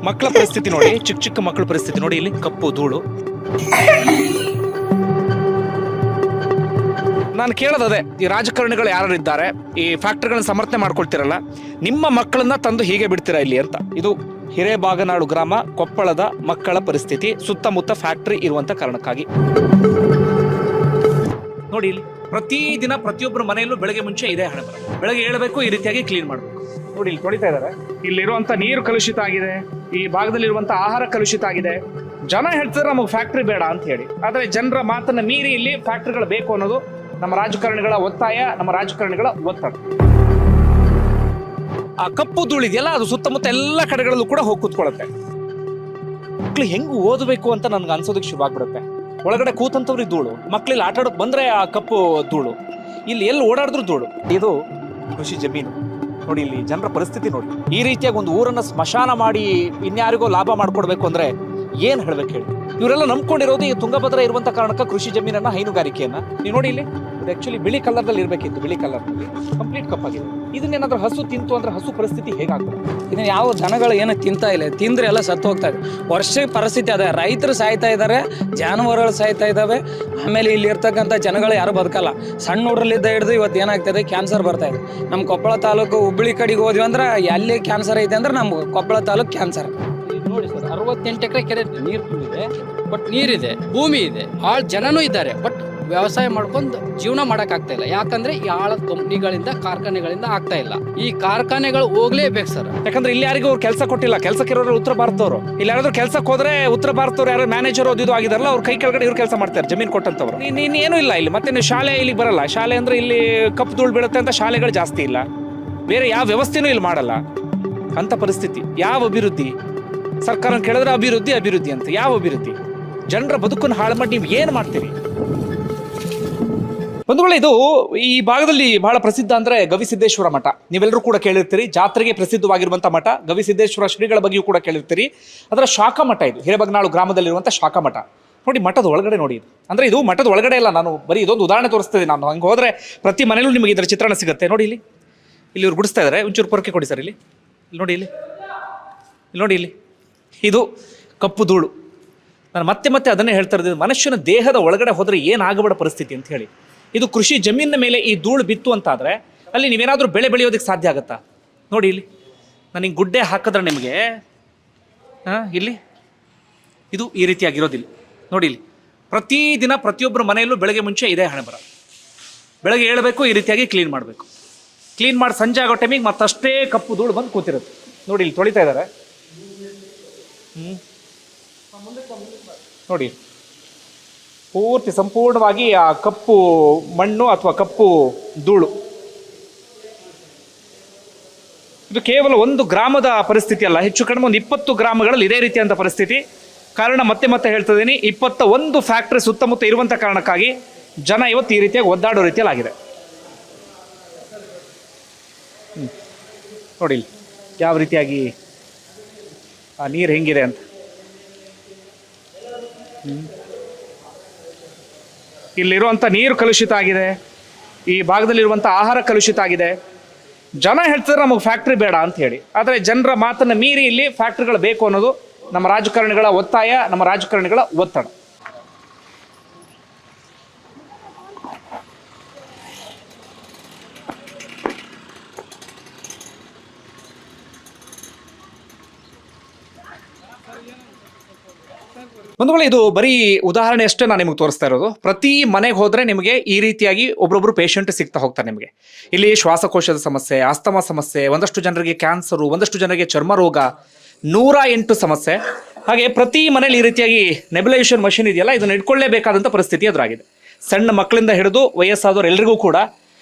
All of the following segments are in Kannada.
ಮಕ್ಕಳ ಪರಿಸ್ಥಿತಿ ನೋಡಿ, ಚಿಕ್ಕ ಚಿಕ್ಕ ಮಕ್ಕಳ ಪರಿಸ್ಥಿತಿ ನೋಡಿ. ಇಲ್ಲಿ ಕಪ್ಪು ಧೂಳು. ನಾನು ಕೇಳೋದೇ, ಈ ರಾಜಕಾರಣಿಗಳು ಯಾರು ಇದ್ದಾರೆ, ಈ ಫ್ಯಾಕ್ಟರಿಗಳನ್ನ ಸಮರ್ಥನೆ ಮಾಡ್ಕೊಳ್ತಿರಲ್ಲ, ನಿಮ್ಮ ಮಕ್ಕಳನ್ನ ತಂದು ಹೀಗೆ ಬಿಡ್ತೀರಾ ಇಲ್ಲಿ ಅಂತ. ಇದು ಹಿರೇಬಾಗನಾಡು ಗ್ರಾಮ, ಕೊಪ್ಪಳದ ಮಕ್ಕಳ ಪರಿಸ್ಥಿತಿ, ಸುತ್ತಮುತ್ತ ಫ್ಯಾಕ್ಟರಿ ಇರುವಂತ ಕಾರಣಕ್ಕಾಗಿ. ನೋಡಿ ಇಲ್ಲಿ ಪ್ರತಿದಿನ ಪ್ರತಿಯೊಬ್ಬರ ಮನೆಯಲ್ಲೂ ಬೆಳಗ್ಗೆ ಮುಂಚೆ ಇದೆ ಹಣೆ ಬರ. ಬೆಳಗ್ಗೆ ಏಳಬೇಕು, ಈ ರೀತಿಯಾಗಿ ಕ್ಲೀನ್ ಮಾಡಬೇಕು. ನೋಡಿ ಇಲ್ಲಿ ತೊಳಿತಾ ಇದ್ದಾರೆ. ಇಲ್ಲಿರುವಂತ ನೀರು ಕಲುಷಿತ ಆಗಿದೆ, ಈ ಭಾಗದಲ್ಲಿರುವಂತ ಆಹಾರ ಕಲುಷಿತ ಆಗಿದೆ. ಜನ ಹೇಳ್ತಾರೆ ನಮಗೆ ಫ್ಯಾಕ್ಟರಿ ಬೇಡ ಅಂತ ಹೇಳಿ, ಆದ್ರೆ ಜನರ ಮಾತನ್ನ ಮೀರಿ ಇಲ್ಲಿ ಫ್ಯಾಕ್ಟರಿಗಳು ಬೇಕು ಅನ್ನೋದು ನಮ್ಮ ರಾಜಕಾರಣಿಗಳ ಒತ್ತಾಯ, ನಮ್ಮ ರಾಜಕಾರಣಿಗಳ ಒತ್ತಡ. ಆ ಕಪ್ಪು ಧೂಳಿದೆಯಲ್ಲ, ಅದು ಸುತ್ತಮುತ್ತ ಎಲ್ಲ ಕಡೆಗಳಲ್ಲೂ ಕೂಡ ಹೋಗಿ ಕೂತ್ಕೊಳ್ಳುತ್ತೆ. ಮಕ್ಳು ಹೆಂಗ್ ಓದಬೇಕು ಅಂತ ನನ್ಗೆ ಅನ್ಸೋದಕ್ಕೆ ಶುರು ಆಗ್ಬಿಡುತ್ತೆ. ಒಳಗಡೆ ಕೂತಂತವ್ರಿಗೆ ಧೂಳು, ಮಕ್ಳಿಲ್ಲಿ ಆಟ ಆಡೋಕ್ ಬಂದ್ರೆ ಆ ಕಪ್ಪು ಧೂಳು, ಇಲ್ಲಿ ಎಲ್ಲಿ ಓಡಾಡಿದ್ರು ಧೂಳು. ಇದು ಕೃಷಿ ಜಮೀನು. ನೋಡಿ ಇಲ್ಲಿ ಜನರ ಪರಿಸ್ಥಿತಿ ನೋಡಿ. ಈ ರೀತಿಯಾಗಿ ಒಂದು ಊರನ್ನ ಸ್ಮಶಾನ ಮಾಡಿ ಇನ್ಯಾರಿಗೋ ಲಾಭ ಮಾಡ್ಕೊಡ್ಬೇಕು ಅಂದ್ರೆ ಏನ್ ಹೇಳ್ಬೇಕು ಹೇಳಿ. ಇವರೆಲ್ಲ ನಂಬ್ಕೊಂಡಿರೋದು ಈ ತುಂಗಭದ್ರಾ ಇರುವಂತ ಕಾರಣಕ್ಕ ಕೃಷಿ ಜಮೀನನ್ನ, ಹೈನುಗಾರಿಕೆಯನ್ನ. ನೀವು ನೋಡಿ ಇಲ್ಲಿ ಆಕ್ಚುಲಿ ಬಿಳಿ ಕಲರ್ದಲ್ಲಿ ಇರ್ಬೇಕಿತ್ತು, ಬಿಳಿ ಕಲರ್ನಲ್ಲಿ ಕಂಪ್ಲೀಟ್ ಕಪ್ಪಾಗಿದೆ. ಇದನ್ನೇನಾದ್ರೂ ಹಸು ತಿಂತು ಅಂದ್ರೆ ಹಸು ಪರಿಸ್ಥಿತಿ ಹೇಗಾಗ್ತದೆ? ಇದನ್ನ ಯಾವ ಜನಗಳು ಏನು ತಿಂತಾ ಇಲ್ಲ, ತಿಂದ್ರೆ ಎಲ್ಲ ಸತ್ತು ಹೋಗ್ತಾ ಇದೆ. ವರ್ಷಕ್ಕೆ ಪರಿಸ್ಥಿತಿ ಅದೇ, ರೈತರು ಸಾಯ್ತಾ ಇದ್ದಾರೆ, ಜಾನುವಾರುಗಳು ಸಾಯ್ತಾ ಇದ್ದಾವೆ. ಆಮೇಲೆ ಇಲ್ಲಿ ಇರ್ತಕ್ಕಂಥ ಜನಗಳು ಯಾರು ಬದುಕಲ್ಲ. ಸಣ್ಣ ಹುಡ್ರಲ್ಲಿದ್ದ ಹಿಡಿದು ಇವತ್ತು ಏನಾಗ್ತದೆ, ಕ್ಯಾನ್ಸರ್ ಬರ್ತಾ ಇದೆ. ನಮ್ಮ ಕೊಪ್ಪಳ ತಾಲೂಕು ಹುಬ್ಬಳ್ಳಿ ಕಡೆಗೆ ಹೋದ್ವಿ ಅಂದ್ರೆ ಎಲ್ಲಿ ಕ್ಯಾನ್ಸರ್ ಐತೆ ಅಂದ್ರೆ ನಮ್ಮ ಕೊಪ್ಪಳ ತಾಲೂಕು ಕ್ಯಾನ್ಸರ್. ನೋಡಿ ಸರ್, 68 ಎಕರೆ ಕೆರೆ ನೀರು ತುಂಬಿದೆ, ಬಟ್ ನೀರಿದೆ, ಭೂಮಿ ಇದೆ, ಜನನೂ ಇದ್ದಾರೆ, ಬಟ್ ವ್ಯವಸಾಯ ಮಾಡ್ಕೊಂಡು ಜೀವನ ಮಾಡೋಕ್ಕಾಗ್ತಾ ಇಲ್ಲ. ಯಾಕಂದ್ರೆ ಈ ಆಳದ ಕಂಪ್ನಿಗಳಿಂದ, ಕಾರ್ಖಾನೆಗಳಿಂದ ಆಗ್ತಾ ಇಲ್ಲ. ಈ ಕಾರ್ಖಾನೆಗಳು ಹೋಗ್ಲೇಬೇಕು ಸರ್. ಯಾಕಂದ್ರೆ ಇಲ್ಲಿ ಯಾರಿಗೂ ಅವ್ರು ಕೆಲಸ ಕೊಟ್ಟಿಲ್ಲ. ಕೆಲಸಕ್ಕೆ ಇರೋರು ಉತ್ತರ ಭಾರತದವರು. ಇಲ್ಲಿ ಯಾರಾದ್ರೂ ಕೆಲಸಕ್ಕೆ ಹೋದ್ರೆ ಉತ್ತರ ಭಾರತದವ್ರು ಯಾರು ಮ್ಯಾನೇಜರ್ ಓದಿದ್ದು ಆಗಿದಾರಲ್ಲ, ಅವ್ರ ಕೈ ಕೆಳಗಡೆ ಇವ್ರು ಕೆಲಸ ಮಾಡ್ತಾರೆ, ಜಮೀನು ಕೊಟ್ಟಂತವ್ರು. ಏನೂ ಇಲ್ಲ ಇಲ್ಲಿ. ಮತ್ತೆ ನೀವು ಶಾಲೆ ಇಲ್ಲಿಗೆ ಬರಲ್ಲ. ಶಾಲೆ ಅಂದ್ರೆ ಇಲ್ಲಿ ಕಪ್ಪು ಧೂಳು ಬೀಳುತ್ತೆ ಅಂತ ಶಾಲೆಗಳು ಜಾಸ್ತಿ ಇಲ್ಲ. ಬೇರೆ ಯಾವ ವ್ಯವಸ್ಥೆನೂ ಇಲ್ಲಿ ಮಾಡಲ್ಲ ಅಂತ ಪರಿಸ್ಥಿತಿ. ಯಾವ ಅಭಿವೃದ್ಧಿ? ಸರ್ಕಾರ ಕೇಳಿದ್ರೆ ಅಭಿವೃದ್ಧಿ ಅಭಿವೃದ್ಧಿ ಅಂತ. ಯಾವ ಅಭಿವೃದ್ಧಿ? ಜನರ ಬದುಕನ್ನು ಹಾಳು ಮಾಡಿ ನೀವು ಏನು ಮಾಡ್ತೀರಿ? ಬಂಧುಗಳೇ, ಇದು ಈ ಭಾಗದಲ್ಲಿ ಬಹಳ ಪ್ರಸಿದ್ಧ ಅಂದ್ರೆ ಗವಿಸಿದ್ದೇಶ್ವರ ಮಠ. ನೀವೆಲ್ಲರೂ ಕೂಡ ಕೇಳಿರ್ತೀರಿ, ಜಾತ್ರೆಗೆ ಪ್ರಸಿದ್ಧವಾಗಿರುವಂತಹ ಮಠ. ಗವಿಸಿದ್ದೇಶ್ವರ ಶ್ರೀಗಳ ಬಗ್ಗೆಯೂ ಕೂಡ ಕೇಳಿರ್ತೀರಿ. ಅದರ ಶಾಖಾ ಮಠ ಇದು, ಹಿರೇಬಾಗನಾಳು ಗ್ರಾಮದಲ್ಲಿರುವಂತಹ ಶಾಖಾ ಮಠ. ನೋಡಿ ಮಠದ ಒಳಗಡೆ ನೋಡಿ. ಇದು ಅಂದ್ರೆ ಇದು ಮಠದ ಒಳಗಡೆ ಇಲ್ಲ, ನಾನು ಬರೀ ಇದೊಂದು ಉದಾಹರಣೆ ತೋರಿಸ್ತಿದ್ದೀನಿ. ನಾನು ಹಂಗೆ ಹೋದ್ರೆ ಪ್ರತಿ ಮನೇಲೂ ನಿಮಗೆ ಇದರ ಚಿತ್ರಣ ಸಿಗುತ್ತೆ. ನೋಡಿ ಇಲ್ಲಿ ಇಲ್ಲಿ ಇವ್ರು ಗುಡಿಸ್ತಾ ಇದ್ದಾರೆ. ಒಂಚೂರು ಪೊರಕೆ ಕೊಡಿ ಸರ್. ಇಲ್ಲಿ ನೋಡಿ, ಇಲ್ಲಿ ನೋಡಿ, ಇಲ್ಲಿ ಇದು ಕಪ್ಪು ಧೂಳು. ನಾನು ಮತ್ತೆ ಮತ್ತೆ ಅದನ್ನೇ ಹೇಳ್ತಾ ಇದ್ದೀನಿ, ಮನುಷ್ಯನ ದೇಹದ ಒಳಗಡೆ ಹೋದರೆ ಏನಾಗಬೇಡ ಪರಿಸ್ಥಿತಿ ಅಂತ ಹೇಳಿ. ಇದು ಕೃಷಿ ಜಮೀನಿನ ಮೇಲೆ ಈ ಧೂಳು ಬಿತ್ತು ಅಂತಾದರೆ ಅಲ್ಲಿ ನೀವೇನಾದರೂ ಬೆಳೆ ಬೆಳೆಯೋದಕ್ಕೆ ಸಾಧ್ಯ ಆಗುತ್ತಾ? ನೋಡಿ ಇಲ್ಲಿ ನಾನು ಹಿಂಗೆ ಗುಡ್ಡೆ ಹಾಕಿದ್ರೆ ನಿಮಗೆ ಇಲ್ಲಿ ಇದು ಈ ರೀತಿಯಾಗಿರೋದಿಲ್ಲ. ನೋಡಿ ಇಲ್ಲಿ ಪ್ರತಿದಿನ ಪ್ರತಿಯೊಬ್ಬರ ಮನೆಯಲ್ಲೂ ಬೆಳಗ್ಗೆ ಮುಂಚೆ ಇದೇ ಹಣೆ ಬರ. ಬೆಳಗ್ಗೆ ಏಳಬೇಕು, ಈ ರೀತಿಯಾಗಿ ಕ್ಲೀನ್ ಮಾಡಬೇಕು. ಕ್ಲೀನ್ ಮಾಡಿ ಸಂಜೆ ಆಗೋ ಟೈಮಿಗೆ ಮತ್ತಷ್ಟೇ ಕಪ್ಪು ಧೂಳು ಬಂದು ಕೂತಿರುತ್ತೆ. ನೋಡಿ ಇಲ್ಲಿ ತೊಳಿತಾ ಇದ್ದಾರೆ. ನೋಡಿ ಪೂರ್ತಿ ಸಂಪೂರ್ಣವಾಗಿ ಆ ಕಪ್ಪು ಮಣ್ಣು ಅಥವಾ ಕಪ್ಪು ಧೂಳು. ಇದು ಕೇವಲ ಒಂದು ಗ್ರಾಮದ ಪರಿಸ್ಥಿತಿ ಅಲ್ಲ, ಹೆಚ್ಚು ಕಡಿಮೆ ಒಂದು 20 ಗ್ರಾಮಗಳಲ್ಲಿ ಇದೇ ರೀತಿಯಂಥ ಪರಿಸ್ಥಿತಿ. ಕಾರಣ ಮತ್ತೆ ಮತ್ತೆ ಹೇಳ್ತಾ ಇದ್ದೀನಿ, 21 ಫ್ಯಾಕ್ಟ್ರಿ ಸುತ್ತಮುತ್ತ ಇರುವಂಥ ಕಾರಣಕ್ಕಾಗಿ ಜನ ಇವತ್ತು ಈ ರೀತಿಯಾಗಿ ಒದ್ದಾಡೋ ರೀತಿಯಲ್ಲಿ ಆಗಿದೆ. ನೋಡಿ ಯಾವ ರೀತಿಯಾಗಿ ಆ ನೀರು ಹೆಂಗಿದೆ ಅಂತ. ಇಲ್ಲಿರುವಂಥ ನೀರು ಕಲುಷಿತ ಆಗಿದೆ, ಈ ಭಾಗದಲ್ಲಿರುವಂಥ ಆಹಾರ ಕಲುಷಿತ ಆಗಿದೆ. ಜನ ಹೇಳ್ತಾರೆ ನಮಗೆ ಫ್ಯಾಕ್ಟ್ರಿ ಬೇಡ ಅಂತ ಹೇಳಿ, ಆದರೆ ಜನರ ಮಾತನ್ನು ಮೀರಿ ಇಲ್ಲಿ ಫ್ಯಾಕ್ಟ್ರಿಗಳು ಬೇಕು ಅನ್ನೋದು ನಮ್ಮ ರಾಜಕಾರಣಿಗಳ ಒತ್ತಾಯ, ನಮ್ಮ ರಾಜಕಾರಣಿಗಳ ಒತ್ತಡ. ಬಂಧುಗಳೇ, ಇದು ಬರೀ ಉದಾಹರಣೆ ಅಷ್ಟೇ ನಾನು ನಿಮಗೆ ತೋರಿಸ್ತಾ ಇರೋದು. ಪ್ರತಿ ಮನೆಗೆ ಹೋದರೆ ನಿಮಗೆ ಈ ರೀತಿಯಾಗಿ ಒಬ್ಬೊಬ್ಬರು ಪೇಷಂಟ್ ಸಿಗ್ತಾ ಹೋಗ್ತಾರೆ ನಿಮಗೆ. ಇಲ್ಲಿ ಶ್ವಾಸಕೋಶದ ಸಮಸ್ಯೆ, ಆಸ್ತಮಾ ಸಮಸ್ಯೆ, ಒಂದಷ್ಟು ಜನರಿಗೆ ಕ್ಯಾನ್ಸರು, ಒಂದಷ್ಟು ಜನರಿಗೆ ಚರ್ಮ ರೋಗ, 108 ಸಮಸ್ಯೆ. ಹಾಗೆ ಪ್ರತಿ ಮನೇಲಿ ಈ ರೀತಿಯಾಗಿ ನೆಬುಲೈಸೇಷನ್ ಮಷಿನ್ ಇದೆಯಲ್ಲ, ಇದನ್ನು ಇಟ್ಕೊಳ್ಳೇಬೇಕಾದಂಥ ಪರಿಸ್ಥಿತಿ ಎದುರಾಗಿದೆ. ಸಣ್ಣ ಮಕ್ಕಳಿಂದ ಹಿಡಿದು ವಯಸ್ಸಾದವರು ಎಲ್ಲರಿಗೂ ಕೂಡ.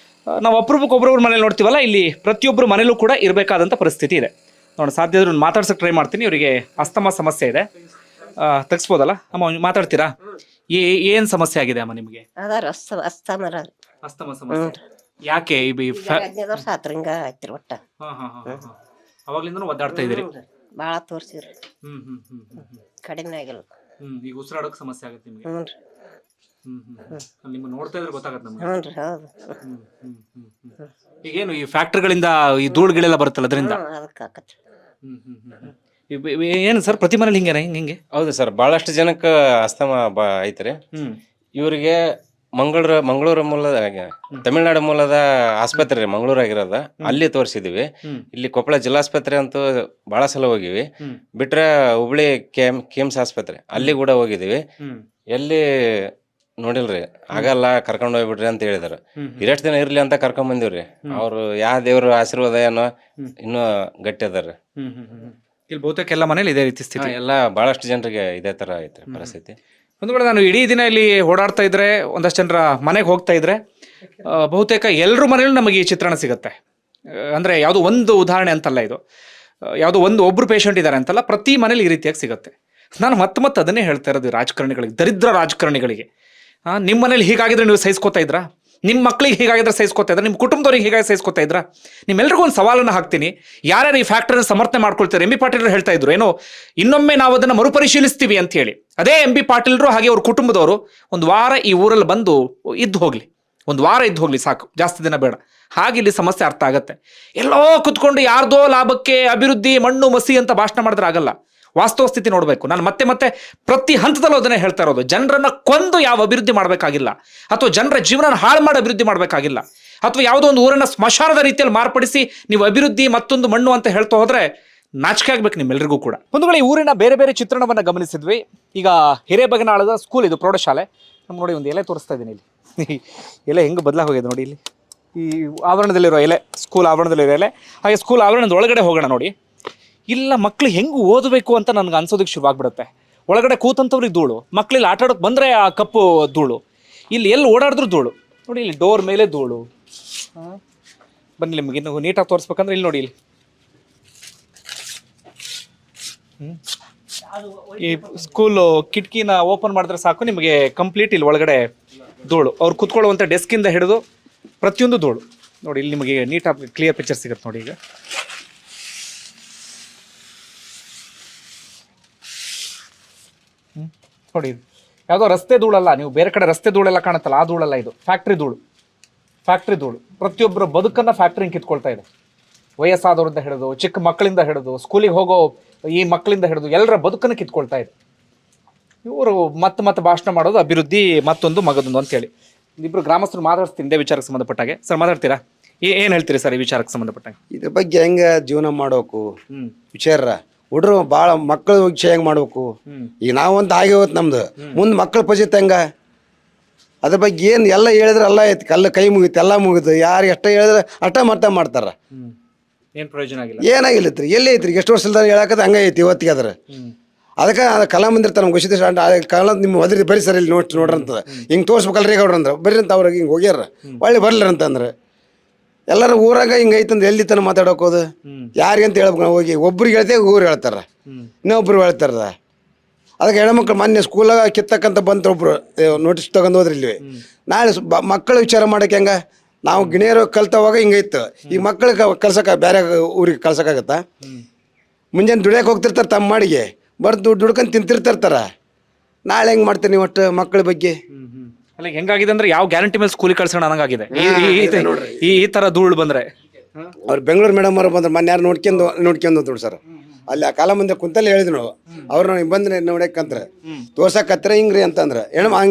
ನಾವು ಒಬ್ಬೊಬ್ಬರ ಮನೇಲಿ ನೋಡ್ತೀವಲ್ಲ, ಇಲ್ಲಿ ಪ್ರತಿಯೊಬ್ಬರು ಮನೇಲೂ ಕೂಡ ಇರಬೇಕಾದಂಥ ಪರಿಸ್ಥಿತಿ ಇದೆ. ನೋಡಿ, ಸಾಧ್ಯ ಆದರೂ ಮಾತಾಡ್ಸೋಕೆ ಟ್ರೈ ಮಾಡ್ತೀನಿ. ಇವರಿಗೆ ಆಸ್ತಮಾ ಸಮಸ್ಯೆ ಇದೆ, ತೆಗಿಸ್ಬೋದಲ್ಲ ಅಮ್ಮ? ಮಾತಾಡ್ತೀರಾ? ಏನ್ ಸಮಸ್ಯೆ ಆಗಿದೆ ಅಮ್ಮ ನಿಮಗೆ? ಅಸ್ತಮಾ ಸಮಸ್ಯೆ ಯಾಕೆ? ಅವಾಗ್ಲಿಂದ ಒದ್ದಾಡ್ತಾ ಇದ್ದೀರಿ? ಬಾಳ ತೋರ್ಸಿವ್ರಿ, ಕಡಿಮೆ ಆಗಿಲ್ಲ. ಈಗ ಉಸಿರಾಡೋಕೆ ಸಮಸ್ಯೆ ಆಗುತ್ತೆ ನಿಮಗೆ? ನಿಮ್ಮ ನೋಡ್ತಾ ಇದ್ರೆ ಗೊತ್ತಾಗತ್ತೆ ನಮ್ಗೆ. ಈಗೇನು ಈ ಫ್ಯಾಕ್ಟ್ರಿಗಳಿಂದ ಈ ಧೂಳುಗಳೆಲ್ಲ ಬರುತ್ತಲ್ಲ, ಅದರಿಂದ ಏನು ಸರ್ ಪ್ರತಿ ಮನೇಲಿ ಹಿಂಗೇನ ಹಿಂಗೆ? ಹೌದು ಸರ್, ಬಹಳಷ್ಟು ಜನಕ್ಕೆ ಅಸ್ತಮಾ ಐತ್ರಿ. ಇವರಿಗೆ ಮಂಗಳೂರು ಮೂಲದ ತಮಿಳ್ನಾಡು ಮೂಲದ ಆಸ್ಪತ್ರೆ ರೀ, ಮಂಗಳೂರು ಆಗಿರೋದ, ಅಲ್ಲಿ ತೋರಿಸಿದ್ವಿ. ಇಲ್ಲಿ ಕೊಪ್ಪಳ ಜಿಲ್ಲಾಸ್ಪತ್ರೆ ಅಂತೂ ಬಹಳ ಸಲ ಹೋಗಿವಿ. ಬಿಟ್ರೆ ಹುಬ್ಳಿ KIMS ಆಸ್ಪತ್ರೆ ಅಲ್ಲಿ ಕೂಡ ಹೋಗಿದೀವಿ. ಎಲ್ಲಿ ನೋಡಿಲ್ರಿ, ಆಗಲ್ಲ ಕರ್ಕೊಂಡ್ ಹೋಗ್ಬಿಡ್ರಿ ಅಂತ ಹೇಳಿದಾರೆ. ಇರಷ್ಟು ದಿನ ಇರ್ಲಿ ಅಂತ ಕರ್ಕೊಂಡ್ ಬಂದಿವ್ರಿ. ಅವ್ರು ಯಾವ ದೇವ್ರ ಆಶೀರ್ವಾದ ಏನೋ ಇನ್ನೂ ಗಟ್ಟಿ ಅದಾರ. ಇಲ್ಲಿ ಬಹುತೇಕ ಎಲ್ಲ ಮನೇಲಿ ಇದೇ ರೀತಿ ಸ್ಥಿತಿ. ಎಲ್ಲ ಬಹಳಷ್ಟು ಜನರಿಗೆ ಇದೇ ತರ ಐತೆ ಪರಿಸ್ಥಿತಿ. ಒಂದು ವೇಳೆ ನಾನು ಇಡೀ ದಿನ ಇಲ್ಲಿ ಓಡಾಡ್ತಾ ಇದ್ರೆ, ಒಂದಷ್ಟು ಜನರ ಮನೆಗೆ ಹೋಗ್ತಾ ಇದ್ರೆ, ಬಹುತೇಕ ಎಲ್ಲರ ಮನೇಲೂ ನಮಗೆ ಈ ಚಿತ್ರಣ ಸಿಗುತ್ತೆ. ಅಂದರೆ ಯಾವುದೋ ಒಂದು ಉದಾಹರಣೆ ಅಂತಲ್ಲ ಇದು, ಯಾವುದೋ ಒಬ್ಬರು ಪೇಷಂಟ್ ಇದ್ದಾರೆ ಅಂತಲ್ಲ, ಪ್ರತಿ ಮನೇಲಿ ಈ ರೀತಿಯಾಗಿ ಸಿಗುತ್ತೆ. ನಾನು ಮತ್ತೆ ಅದನ್ನೇ ಹೇಳ್ತಾ ಇರೋದು ರಾಜಕಾರಣಿಗಳಿಗೆ, ದರಿದ್ರ ರಾಜಕಾರಣಿಗಳಿಗೆ. ನಿಮ್ಮ ಮನೇಲಿ ಹೀಗಾಗಿದ್ರೆ ನೀವು ಸಹಿಸ್ಕೋತಾ ಇದ್ರಾ? ನಿಮ್ಮ ಮಕ್ಳಿಗೆ ಹೀಗಾಗಿದ್ರೆ ಸಹಿಸ್ಕೋತಾ ಇದ್ರ? ನಿಮ್ಮ ಕುಟುಂಬದವ್ರಿಗೆ ಹೀಗಾಗಿ ಸಹಿಸ್ಕೋತಾ ಇದ್ರಾ? ನಿಮ್ಮೆಲ್ರಿಗೂ ಒಂದು ಸವಾಲನ್ನು ಹಾಕ್ತೀನಿ. ಯಾರ್ಯಾರು ಈ ಫ್ಯಾಕ್ಟರಿನ ಸಮರ್ಥನೆ ಮಾಡ್ಕೊಳ್ತಾರೆ? MB ಪಾಟೀಲ್ ಹೇಳ್ತಾ ಇದ್ರು ಏನೋ ಇನ್ನೊಮ್ಮೆ ನಾವು ಅದನ್ನು ಮರುಪರಿಶೀಲಿಸ್ತೀವಿ ಅಂತ ಹೇಳಿ. ಅದೇ MB ಪಾಟೀಲ್ರು ಹಾಗೆ ಅವ್ರ ಕುಟುಂಬದವರು ಒಂದು ವಾರ ಈ ಊರಲ್ಲಿ ಬಂದು ಇದ್ದು ಹೋಗ್ಲಿ, ಒಂದು ವಾರ ಇದ್ದು ಹೋಗ್ಲಿ ಸಾಕು, ಜಾಸ್ತಿ ದಿನ ಬೇಡ. ಹಾಗೆ ಇಲ್ಲಿ ಸಮಸ್ಯೆ ಅರ್ಥ ಆಗತ್ತೆ. ಎಲ್ಲೋ ಕುತ್ಕೊಂಡು ಯಾರ್ದೋ ಲಾಭಕ್ಕೆ ಅಭಿವೃದ್ಧಿ ಮಣ್ಣು ಮಸಿ ಅಂತ ಭಾಷಣ ಮಾಡಿದ್ರೆ ಆಗಲ್ಲ. ವಾಸ್ತವ ಸ್ಥಿತಿ ನೋಡಬೇಕು. ನಾನು ಮತ್ತೆ ಪ್ರತಿ ಹಂತದಲ್ಲೂ ಅದನ್ನೇ ಹೇಳ್ತಾ ಇರೋದು. ಜನರನ್ನ ಕೊಂದು ಯಾವ ಅಭಿವೃದ್ಧಿ ಮಾಡಬೇಕಾಗಿಲ್ಲ, ಅಥವಾ ಜನರ ಜೀವನ ಹಾಳು ಮಾಡಿ ಅಭಿವೃದ್ಧಿ ಮಾಡಬೇಕಾಗಿಲ್ಲ, ಅಥವಾ ಯಾವುದೋ ಒಂದು ಊರನ್ನ ಸ್ಮಶಾನದ ರೀತಿಯಲ್ಲಿ ಮಾರ್ಪಡಿಸಿ ನೀವು ಅಭಿವೃದ್ಧಿ ಮತ್ತೊಂದು ಮಣ್ಣು ಅಂತ ಹೇಳ್ತಾ ಹೋದ್ರೆ ನಾಚಿಕೆ ಆಗ್ಬೇಕು ನಿಮ್ಮೆಲ್ಲರಿಗೂ ಕೂಡ. ಒಂದು ವೇಳೆ ಈ ಊರಿನ ಬೇರೆ ಬೇರೆ ಚಿತ್ರಣವನ್ನ ಗಮನಿಸಿದ್ವಿ. ಈಗ ಹಿರೇಬಗನಾಳದ ಸ್ಕೂಲ್ ಇದು, ಪ್ರೌಢಶಾಲೆ. ನಮ್ಮ ನೋಡಿ ಒಂದು ಎಲೆ ತೋರಿಸ್ತಾ ಇದ್ದೀನಿ ಇಲ್ಲಿ. ಎಲೆ ಹೆಂಗೆ ಬದಲಾಗಿ ಹೋಗಿದೆ ನೋಡಿ. ಇಲ್ಲಿ ಈ ಆವರಣದಲ್ಲಿರೋ ಎಲೆ, ಸ್ಕೂಲ್ ಆವರಣದಲ್ಲಿರೋ ಎಲೆ. ಹಾಗೆ ಸ್ಕೂಲ್ ಆವರಣದ ಒಳಗಡೆ ಹೋಗೋಣ ನೋಡಿ. ಇಲ್ಲ ಮಕ್ಳು ಹೆಂಗೆ ಓದಬೇಕು ಅಂತ ನನಗೆ ಅನ್ಸೋದಕ್ಕೆ ಶುರುವಾಗ್ಬಿಡುತ್ತೆ. ಒಳಗಡೆ ಕೂತಂಥವ್ರಿಗೆ ಧೂಳು, ಮಕ್ಳಿಲ್ಲಿ ಆಟ ಆಡೋಕೆ ಬಂದರೆ ಆ ಕಪ್ಪು ಧೂಳು, ಇಲ್ಲಿ ಎಲ್ಲಿ ಓಡಾಡಿದ್ರು ಧೂಳು ನೋಡಿ. ಇಲ್ಲಿ ಡೋರ್ ಮೇಲೆ ಧೂಳು. ಬನ್ನಿ ನಿಮಗೆ ಇನ್ನು ನೀಟಾಗಿ ತೋರಿಸ್ಬೇಕಂದ್ರೆ ಇಲ್ಲಿ ನೋಡಿ. ಇಲ್ಲಿ ಈ ಸ್ಕೂಲು ಕಿಟಕಿನ ಓಪನ್ ಮಾಡಿದ್ರೆ ಸಾಕು, ನಿಮಗೆ ಕಂಪ್ಲೀಟ್ ಇಲ್ಲಿ ಒಳಗಡೆ ಧೂಳು. ಅವ್ರು ಕೂತ್ಕೊಳ್ಳುವಂಥ ಡೆಸ್ಕಿಂದ ಹಿಡಿದು ಪ್ರತಿಯೊಂದು ಧೂಳು ನೋಡಿ. ಇಲ್ಲಿ ನಿಮಗೆ ನೀಟಾಗಿ ಕ್ಲಿಯರ್ ಪಿಕ್ಚರ್ ಸಿಗುತ್ತೆ ನೋಡಿ. ಈಗ ನೋಡಿ, ಯಾವುದೋ ರಸ್ತೆ ಧೂಳಲ್ಲ, ನೀವು ಬೇರೆ ಕಡೆ ರಸ್ತೆ ಧೂಳೆಲ್ಲ ಕಾಣುತ್ತಲ್ಲ, ಆ ಧೂಳಲ್ಲ ಇದು. ಫ್ಯಾಕ್ಟ್ರಿ ಧೂಳು. ಪ್ರತಿಯೊಬ್ಬರ ಬದುಕನ್ನ ಫ್ಯಾಕ್ಟ್ರಿ ಕಿತ್ಕೊಳ್ತಾ ಇದೆ. ವಯಸ್ಸಾದವರಿಂದ ಹಿಡಿದು, ಚಿಕ್ಕ ಮಕ್ಕಳಿಂದ ಹಿಡಿದು, ಸ್ಕೂಲಿಗೆ ಹೋಗೋ ಈ ಮಕ್ಕಳಿಂದ ಹಿಡಿದು ಎಲ್ಲರ ಬದುಕನ್ನು ಕಿತ್ಕೊಳ್ತಾ ಇದೆ. ಇವರು ಮತ್ತೆ ಭಾಷಣ ಮಾಡೋದು ಅಭಿವೃದ್ಧಿ ಮತ್ತೊಂದು ಮಗದೊಂದು ಅಂತೇಳಿ. ಇಬ್ಬರು ಗ್ರಾಮಸ್ಥರು ಮಾತಾಡ್ತೀನಿ ಇದೇ ವಿಚಾರಕ್ಕೆ ಸಂಬಂಧಪಟ್ಟಾಗೆ. ಸರ್ ಮಾತಾಡ್ತೀರಾ? ಏನು ಹೇಳ್ತೀರಿ ಸರ್ ಈ ವಿಚಾರಕ್ಕೆ ಸಂಬಂಧಪಟ್ಟಾಗ? ಇದ್ರ ಬಗ್ಗೆ ಹೆಂಗ ಜೀವನ ಮಾಡ್ಬೇಕು ವಿಚಾರ, ಹುಡ್ರು ಭಾಳ ಮಕ್ಕಳು ವಿಷಯ ಹೆಂಗ್ ಮಾಡ್ಬೇಕು. ಈಗ ನಾವಂತ ಆಗಿವತ್ತು ನಮ್ದು, ಮುಂದೆ ಮಕ್ಕಳ ಪರಿಸ್ಥಿತಿ ಹೆಂಗ, ಅದ್ರ ಬಗ್ಗೆ ಏನು ಎಲ್ಲ ಹೇಳಿದ್ರೆ ಎಲ್ಲ ಐತಿ, ಕಲ್ಲ ಕೈ ಮುಗಿತು, ಎಲ್ಲ ಮುಗಿತು. ಯಾರು ಎಷ್ಟ ಹೇಳಿದ್ರೆ ಅರ್ಥ ಮಾಡ್ತಾರ. ಏನು ಪ್ರಯೋಜನ ಆಗಿಲ್ಲ, ಏನಾಗಿಲ್ಲ ಎಲ್ಲಿ ಐತ್ರಿ? ಎಷ್ಟು ವರ್ಷದ ಹೇಳಕದ ಹಂಗ ಐತಿ ಇವತ್ತಿಗೆ. ಅದಕ್ಕೆ ಕಲಾಮಂದಿರ ನಮ್ಗೆ ಗೊತ್ತಿದ್ದ ಕಲಾ ನಿಮ್ಮ ಒದ್ರಿ ಬರೀ ಸರ್ ಇಲ್ಲಿ ನೋಡ್ರಂತದ ಹಿಂಗೆ ತೋರಿಸ್ಬೇಕಲ್ರಿ ಗೌಡ್ರ ಅಂದ್ರೆ ಬರ್ರಿ ಅಂತ ಅವ್ರಿಗೆ ಹಿಂಗೆ ಹೋಗ್ಯಾರ, ಒಳ್ಳೆ ಬರ್ಲಿ ಅಂತಂದ್ರೆ ಎಲ್ಲರೂ ಊರಾಗ ಹಿಂಗೆ ಐತಂದ್ರೆ ಎಲ್ಲಿ ತನ ಮಾತಾಡೋಕೋದು, ಯಾರಿಗಂತ ಹೇಳ್ಬೇಕು ನಾವು ಹೋಗಿ. ಒಬ್ರಿಗೆ ಹೇಳ್ತೇವೆ, ಊರು ಹೇಳ್ತಾರ, ಇನ್ನೊಬ್ರು ಹೇಳ್ತಾರ. ಅದಕ್ಕೆ ಹೆಣ್ಮಕ್ಳು ಮೊನ್ನೆ ಸ್ಕೂಲಾಗ ಕಿತ್ತಕ್ಕಂತ ಬಂತ ಒಬ್ರು ನೋಟಿಸ್ ತಗೊಂಡು ಹೋದ್ರಿ ಇಲ್ಲಿ. ನಾಳೆ ಮಕ್ಕಳು ವಿಚಾರ ಮಾಡಕ್ಕೆ ಹೆಂಗ, ನಾವು ಗಿಣಿಯರು ಕಲ್ತವಾಗ ಹಿಂಗೈತು. ಈಗ ಮಕ್ಕಳಿಗೆ ಕಲ್ಸಕ್ಕೆ ಬೇರೆ ಊರಿಗೆ ಕಳ್ಸೋಕ್ಕಾಗತ್ತಾ? ಮುಂಜಾನೆ ದುಡಿಯಕ್ಕೆ ಹೋಗ್ತಿರ್ತಾರೆ, ತಮ್ಮ ಮಾಡಿಗೆ ಬರ್ದು ದುಡ್ಕೊಂಡು ತಿಂತಿರ್ತಿರ್ತಾರ. ನಾಳೆ ಹೆಂಗೆ ಮಾಡ್ತೀರಿ ನೀವು ಒಟ್ಟು ಮಕ್ಕಳ ಬಗ್ಗೆ? ಅಲ್ಲ ಹೆಂಗಾಗಿದೆ ಅಂದ್ರೆ ಯಾವ ಗ್ಯಾರಂಟಿ ಮೇಲೆ ಸ್ಕೂಲಿಗೆ ಕಳ್ಸೋಣ ಅನ್ನಂಗಾಗಿದೆ ಈ ತರ ಧೂಳು ಬಂದ್ರೆ. ಅವ್ರು ಬೆಂಗಳೂರು ಮೇಡಮ್ ಅವ್ರು ಬಂದ್ರೆ ಮೊನ್ನೆ ಯಾರು ನೋಡ್ಕೊಂಡು ದುಡ್ಡು ಸರ್, ಅಲ್ಲಿ ಆ ಕಾಲ ಮುಂದೆ ಕುಂತಲ್ಲಿ ಹೇಳಿದ್ರು ನಾವು. ಅವ್ರು ಬಂದ್ರೆ ನೋಡಕ್ಕಂದ್ರೆ ತೋರ್ಸಕತ್ರ ಹಿಂಗ್ರಿ ಅಂತಂದ್ರೆ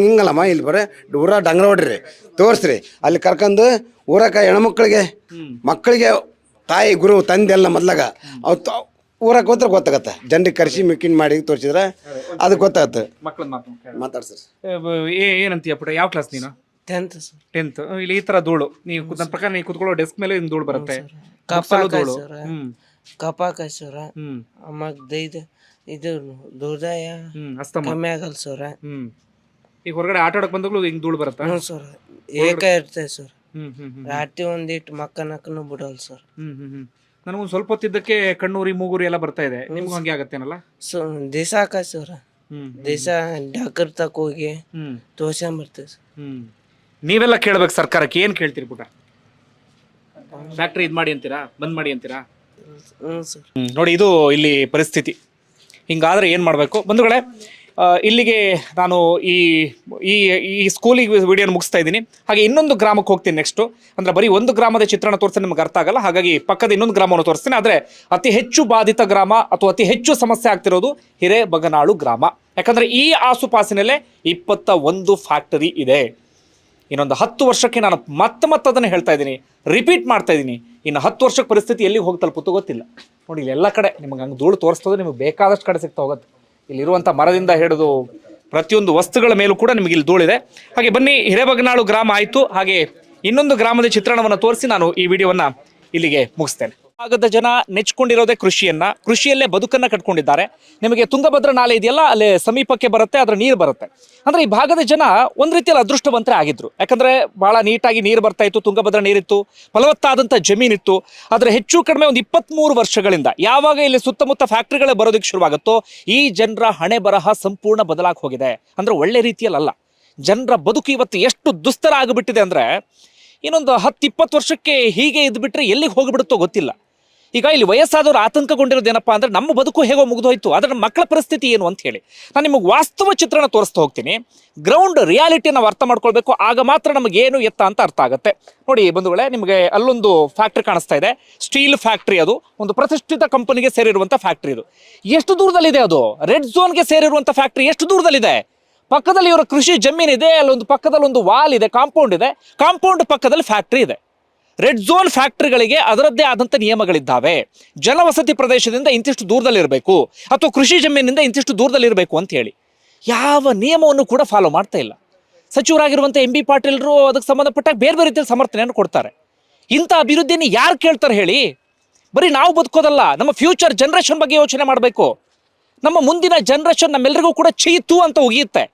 ಹಿಂಗಲ್ಲಮ್ಮ, ಇಲ್ಲಿ ಬರೀ ಊರ ಡಂಗ್ರ ಹೊಡ್ರಿ ತೋರಿಸ್ರಿ, ಅಲ್ಲಿ ಕರ್ಕೊಂಡು ಊರಕ ಹೆಣ್ಮಕ್ಳಿಗೆ ಮಕ್ಕಳಿಗೆ ತಾಯಿ ಗುರು ತಂದೆಲ್ಲ ಮೊದ್ಲಾಗ ಅವ್ರು ಊರಕ್ಕೆ ಹೋದ್ರೆ ಗೊತ್ತಾಗತ್ತೆ. ಜನರಿಗೆ ಕರೆಸಿ ಮಿಕ್ಕಿನ್ ಮಾಡಿ ತೋರಿಸಿದ್ರೆ ಅದು ಗೊತ್ತಾಗತ್ತೆ. ಮಾತಾಡ್ಸರ್ ಏನಂತೀಯ ಪುಟ? ಯಾವ ಕ್ಲಾಸ್ ನೀನು? 10th. ಇಲ್ಲಿ ಈ ತರ ಧೂಳು ನನ್ನ ಪ್ರಕಾರ ನೀವು ಕುತ್ಕೊಳ್ಳೋ ಡೆಸ್ಕ್ ಮೇಲೆ ಹಿಂಗ್ ಧೂಳು ಬರುತ್ತೆ. ಕಪಾಕ ಸರ ಆಮೇಲೆ ಇದು ದುರ್ದಾಯ ಕಮ್ಮಿ ಆಗಲ್ಲ ಸರ. ಈಗ ಹೊರಗಡೆ ಆಟ ಆಡಕ್ ಬಂದಾಗ್ಲೂ ಹಿಂಗ್ ಧೂಳು ಬರುತ್ತಾ? ಹ್ಞೂ ಸರ್, ಏಕ ಇರ್ತೇವೆ ಸರ್. ರಾತ್ರಿ ಒಂದಿಟ್ಟು ಮಕ್ಕನಕ್ಕೂ ಬಿಡಲ್ಲ ಸರ್. ನನಗೊಂದು ಸ್ವಲ್ಪ ಹೊತ್ತಿದ್ದಕ್ಕೆ ಕಣ್ಣೂರಿ ಮೂಗೂರಿ ಎಲ್ಲ ಬರ್ತಾ ಇದೆ. ನಿಮ್ಗೂ ಹಂಗೆ ಆಗತ್ತೇನಲ್ಲ? ದಿವಸ ಆಕ ಸರ್, ದಿವಸ ಡಾಕ್ಟರ್ ತಕ ಹೋಗಿ ತೋರ್ಸ್ಕೊಂಬರ್ತೇವೆ ಸರ್. ನೀವೆಲ್ಲ ಕೇಳ್ಬೇಕು ಸರ್ಕಾರಕ್ಕೆ. ಏನ್ ಕೇಳ್ತೀರಿ ಪುಟ? ಫ್ಯಾಕ್ಟ್ರಿ ಇದ್ ಮಾಡಿ ಅಂತೀರಾ, ಬಂದ್ ಮಾಡಿ ಅಂತೀರಾ? ಹ್ಞೂ ಸರ್. ನೋಡಿ ಇದು ಇಲ್ಲಿ ಪರಿಸ್ಥಿತಿ. ಹಿಂಗಾದ್ರೆ ಏನ್ ಮಾಡ್ಬೇಕು ಬಂಧುಗಳೇ? ಇಲ್ಲಿಗೆ ನಾನು ಈ ಈ ಈ ಸ್ಕೂಲಿಗೆ ವಿಡಿಯೋನ ಮುಗಿಸ್ತಾ ಇದ್ದೀನಿ. ಹಾಗೆ ಇನ್ನೊಂದು ಗ್ರಾಮಕ್ಕೆ ಹೋಗ್ತೀನಿ ನೆಕ್ಸ್ಟು. ಅಂದರೆ ಬರೀ ಒಂದು ಗ್ರಾಮದ ಚಿತ್ರಣ ತೋರಿಸಿ ನಿಮ್ಗೆ ಅರ್ಥ ಆಗಲ್ಲ, ಹಾಗಾಗಿ ಪಕ್ಕದ ಇನ್ನೊಂದು ಗ್ರಾಮವನ್ನು ತೋರಿಸ್ತೀನಿ. ಆದರೆ ಅತಿ ಹೆಚ್ಚು ಬಾಧಿತ ಗ್ರಾಮ ಅಥವಾ ಅತಿ ಹೆಚ್ಚು ಸಮಸ್ಯೆ ಆಗ್ತಿರೋದು ಹಿರೇಬಗನಾಳು ಗ್ರಾಮ. ಯಾಕಂದರೆ ಈ ಆಸುಪಾಸಿನಲ್ಲೇ 21 ಫ್ಯಾಕ್ಟರಿ ಇದೆ. ಇನ್ನೊಂದು 10 ವರ್ಷಕ್ಕೆ ನಾನು ಮತ್ತೆ ಅದನ್ನು ಹೇಳ್ತಾ ಇದ್ದೀನಿ, ರಿಪೀಟ್ ಮಾಡ್ತಾ ಇದ್ದೀನಿ, ಇನ್ನು 10 ವರ್ಷಕ್ಕೆ ಪರಿಸ್ಥಿತಿ ಎಲ್ಲಿಗೆ ಹೋಗಿ ತಲುಪುತ್ತೋ ಗೊತ್ತಿಲ್ಲ. ನೋಡಿ ಇಲ್ಲಿ ಎಲ್ಲ ಕಡೆ ನಿಮ್ಗೆ ಹಂಗೆ ಧೂಳು ತೋರಿಸ್ತದೆ, ನಿಮಗೆ ಬೇಕಾದಷ್ಟು ಕಡೆ ಸಿಗ್ತಾ ಹೋಗುತ್ತೆ. ಇಲ್ಲಿರುವಂಥ ಮರದಿಂದ ಹಿಡಿದು ಪ್ರತಿಯೊಂದು ವಸ್ತುಗಳ ಮೇಲೂ ಕೂಡ ನಿಮಗೆ ಇಲ್ಲಿ ಧೂಳಿದೆ. ಹಾಗೆ ಬನ್ನಿ, ಹಿರೇಬಗನಾಳು ಗ್ರಾಮ ಆಯಿತು. ಹಾಗೆ ಇನ್ನೊಂದು ಗ್ರಾಮದ ಚಿತ್ರಣವನ್ನು ತೋರಿಸಿ ನಾನು ಈ ವಿಡಿಯೋವನ್ನು ಇಲ್ಲಿಗೆ ಮುಗಿಸ್ತೇನೆ. ಭಾಗದ ಜನ ನೆಚ್ಕೊಂಡಿರೋದೇ ಕೃಷಿಯಲ್ಲೇ ಬದುಕನ್ನು ಕಟ್ಕೊಂಡಿದ್ದಾರೆ. ನಿಮಗೆ ತುಂಗಭದ್ರಾ ನಾಲೆ ಇದೆಯಲ್ಲ, ಅಲ್ಲೇ ಸಮೀಪಕ್ಕೆ ಬರುತ್ತೆ, ಅದರ ನೀರು ಬರುತ್ತೆ. ಅಂದರೆ ಈ ಭಾಗದ ಜನ ಒಂದು ರೀತಿಯಲ್ಲಿ ಅದೃಷ್ಟವಂತರೇ ಆಗಿದ್ರು. ಯಾಕಂದರೆ ಭಾಳ ನೀಟಾಗಿ ನೀರು ಬರ್ತಾ ಇತ್ತು, ತುಂಗಭದ್ರಾ ನೀರಿತ್ತು, ಫಲವತ್ತಾದಂಥ ಜಮೀನಿತ್ತು. ಆದರೆ ಹೆಚ್ಚು ಕಡಿಮೆ ಒಂದು 23 ವರ್ಷಗಳಿಂದ ಯಾವಾಗ ಇಲ್ಲಿ ಸುತ್ತಮುತ್ತ ಫ್ಯಾಕ್ಟ್ರಿಗಳೇ ಬರೋದಕ್ಕೆ ಶುರುವಾಗುತ್ತೋ ಈ ಜನರ ಹಣೆ ಬರಹ ಸಂಪೂರ್ಣ ಬದಲಾಗಿ ಹೋಗಿದೆ. ಅಂದರೆ ಒಳ್ಳೆ ರೀತಿಯಲ್ಲ. ಜನರ ಬದುಕು ಇವತ್ತು ಎಷ್ಟು ದುಸ್ತರ ಆಗಿಬಿಟ್ಟಿದೆ ಅಂದರೆ ಇನ್ನೊಂದು 10-20 ವರ್ಷಕ್ಕೆ ಹೀಗೆ ಇದ್ಬಿಟ್ರೆ ಎಲ್ಲಿಗೆ ಹೋಗಿಬಿಡುತ್ತೋ ಗೊತ್ತಿಲ್ಲ. ಈಗ ಇಲ್ಲಿ ವಯಸ್ಸಾದವರು ಆತಂಕಗೊಂಡಿರೋದೇನಪ್ಪ ಅಂದರೆ ನಮ್ಮ ಬದುಕು ಹೇಗೋ ಮುಗಿದೋಯ್ತು, ಆದರೆ ನಮ್ಮ ಮಕ್ಕಳ ಪರಿಸ್ಥಿತಿ ಏನು ಅಂತ ಹೇಳಿ ನಾನು ನಿಮಗೆ ವಾಸ್ತವ ಚಿತ್ರಣ ತೋರಿಸ್ತಾ ಹೋಗ್ತೀನಿ. ಗ್ರೌಂಡ್ ರಿಯಾಲಿಟಿ ನಾವು ಅರ್ಥ ಮಾಡ್ಕೊಳ್ಬೇಕು, ಆಗ ಮಾತ್ರ ನಮಗೇನು ಎತ್ತ ಅಂತ ಅರ್ಥ ಆಗುತ್ತೆ. ನೋಡಿ ಬಂಧುಗಳೇ, ನಿಮಗೆ ಅಲ್ಲೊಂದು ಫ್ಯಾಕ್ಟ್ರಿ ಕಾಣಿಸ್ತಾ ಇದೆ, ಸ್ಟೀಲ್ ಫ್ಯಾಕ್ಟ್ರಿ. ಅದು ಒಂದು ಪ್ರತಿಷ್ಠಿತ ಕಂಪನಿಗೆ ಸೇರಿರುವಂಥ ಫ್ಯಾಕ್ಟ್ರಿ. ಇದು ಎಷ್ಟು ದೂರದಲ್ಲಿದೆ? ಅದು ರೆಡ್ ಝೋನ್ಗೆ ಸೇರಿರುವಂಥ ಫ್ಯಾಕ್ಟ್ರಿ ಎಷ್ಟು ದೂರದಲ್ಲಿದೆ? ಪಕ್ಕದಲ್ಲಿ ಇವರ ಕೃಷಿ ಜಮೀನಿದೆ, ಅಲ್ಲೊಂದು ಪಕ್ಕದಲ್ಲಿ ಒಂದು ವಾಲ್ ಇದೆ, ಕಾಂಪೌಂಡ್ ಇದೆ, ಕಾಂಪೌಂಡ್ ಪಕ್ಕದಲ್ಲಿ ಫ್ಯಾಕ್ಟ್ರಿ ಇದೆ. ರೆಡ್ ಝೋನ್ ಫ್ಯಾಕ್ಟ್ರಿಗಳಿಗೆ ಅದರದ್ದೇ ಆದಂಥ ನಿಯಮಗಳಿದ್ದಾವೆ. ಜನವಸತಿ ಪ್ರದೇಶದಿಂದ ಇಂತಿಷ್ಟು ದೂರದಲ್ಲಿರಬೇಕು ಅಥವಾ ಕೃಷಿ ಜಮೀನಿನಿಂದ ಇಂತಿಷ್ಟು ದೂರದಲ್ಲಿರಬೇಕು ಅಂತ ಹೇಳಿ ಯಾವ ನಿಯಮವನ್ನು ಕೂಡ ಫಾಲೋ ಮಾಡ್ತಾ ಇಲ್ಲ. ಸಚಿವರಾಗಿರುವಂಥ MB ಪಾಟೀಲರು ಅದಕ್ಕೆ ಸಂಬಂಧಪಟ್ಟಾಗ ಬೇರೆ ಬೇರೆ ರೀತಿಯ ಸಮರ್ಥನೆಯನ್ನು ಕೊಡ್ತಾರೆ. ಇಂಥ ಅಭಿವೃದ್ಧಿಯನ್ನು ಯಾರು ಕೇಳ್ತಾರೆ ಹೇಳಿ? ಬರೀ ನಾವು ಬದುಕೋದಲ್ಲ, ನಮ್ಮ ಫ್ಯೂಚರ್ ಜನ್ರೇಷನ್ ಬಗ್ಗೆ ಯೋಚನೆ ಮಾಡಬೇಕು. ನಮ್ಮ ಮುಂದಿನ ಜನ್ರೇಷನ್ ನಮ್ಮೆಲ್ಲರಿಗೂ ಕೂಡ ಚೀತು ಅಂತ ಉಗಿಯುತ್ತೆ.